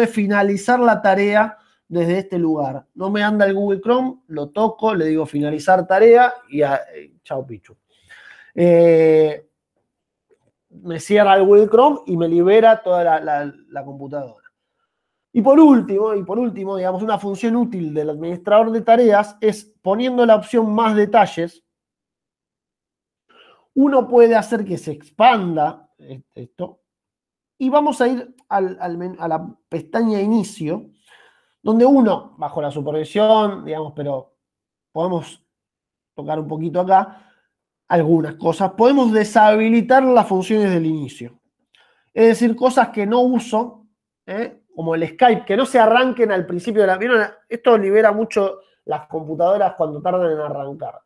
finalizar la tarea desde este lugar. No me anda el Google Chrome, lo toco, le digo finalizar tarea y chao pichu. Me cierra el Google Chrome y me libera toda la computadora. Y por último, digamos, una función útil del administrador de tareas es poniendo la opción más detalles, uno puede hacer que se expanda esto y vamos a ir a la pestaña inicio, donde uno, bajo la supervisión, digamos, pero podemos tocar un poquito acá, algunas cosas, podemos deshabilitar las funciones del inicio. Es decir, cosas que no uso, como el Skype, que no se arranquen al principio de la... ¿Vieron? Esto libera mucho las computadoras cuando tardan en arrancar.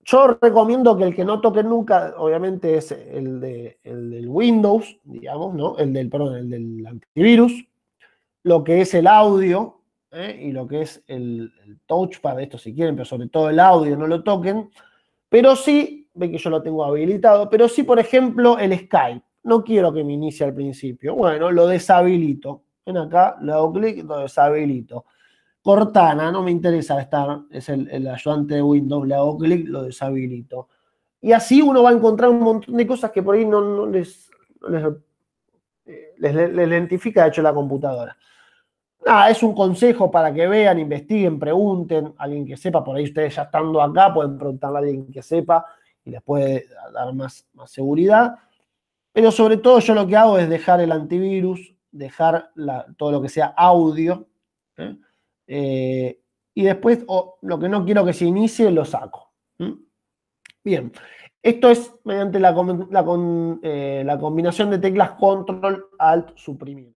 Yo recomiendo que el que no toque nunca, obviamente, es el del Windows, digamos, ¿no? Perdón, el del antivirus, lo que es el audio, y lo que es el touchpad, esto si quieren, pero sobre todo el audio no lo toquen. Pero sí, ven que yo lo tengo habilitado, pero sí, por ejemplo, el Skype. No quiero que me inicie al principio. Bueno, lo deshabilito. Ven acá, le hago clic, lo deshabilito. Cortana, no me interesa estar, es el ayudante de Windows, le hago clic, lo deshabilito. Y así uno va a encontrar un montón de cosas que por ahí no les identifica, de hecho, la computadora. Nada, es un consejo para que vean, investiguen, pregunten, alguien que sepa, por ahí ustedes ya estando acá pueden preguntarle a alguien que sepa y les puede dar más seguridad. Pero sobre todo yo lo que hago es dejar el antivirus, dejar todo lo que sea audio, ¿eh? Y después lo que no quiero que se inicie lo saco. Bien, esto es mediante la combinación de teclas Control, Alt, Suprimir.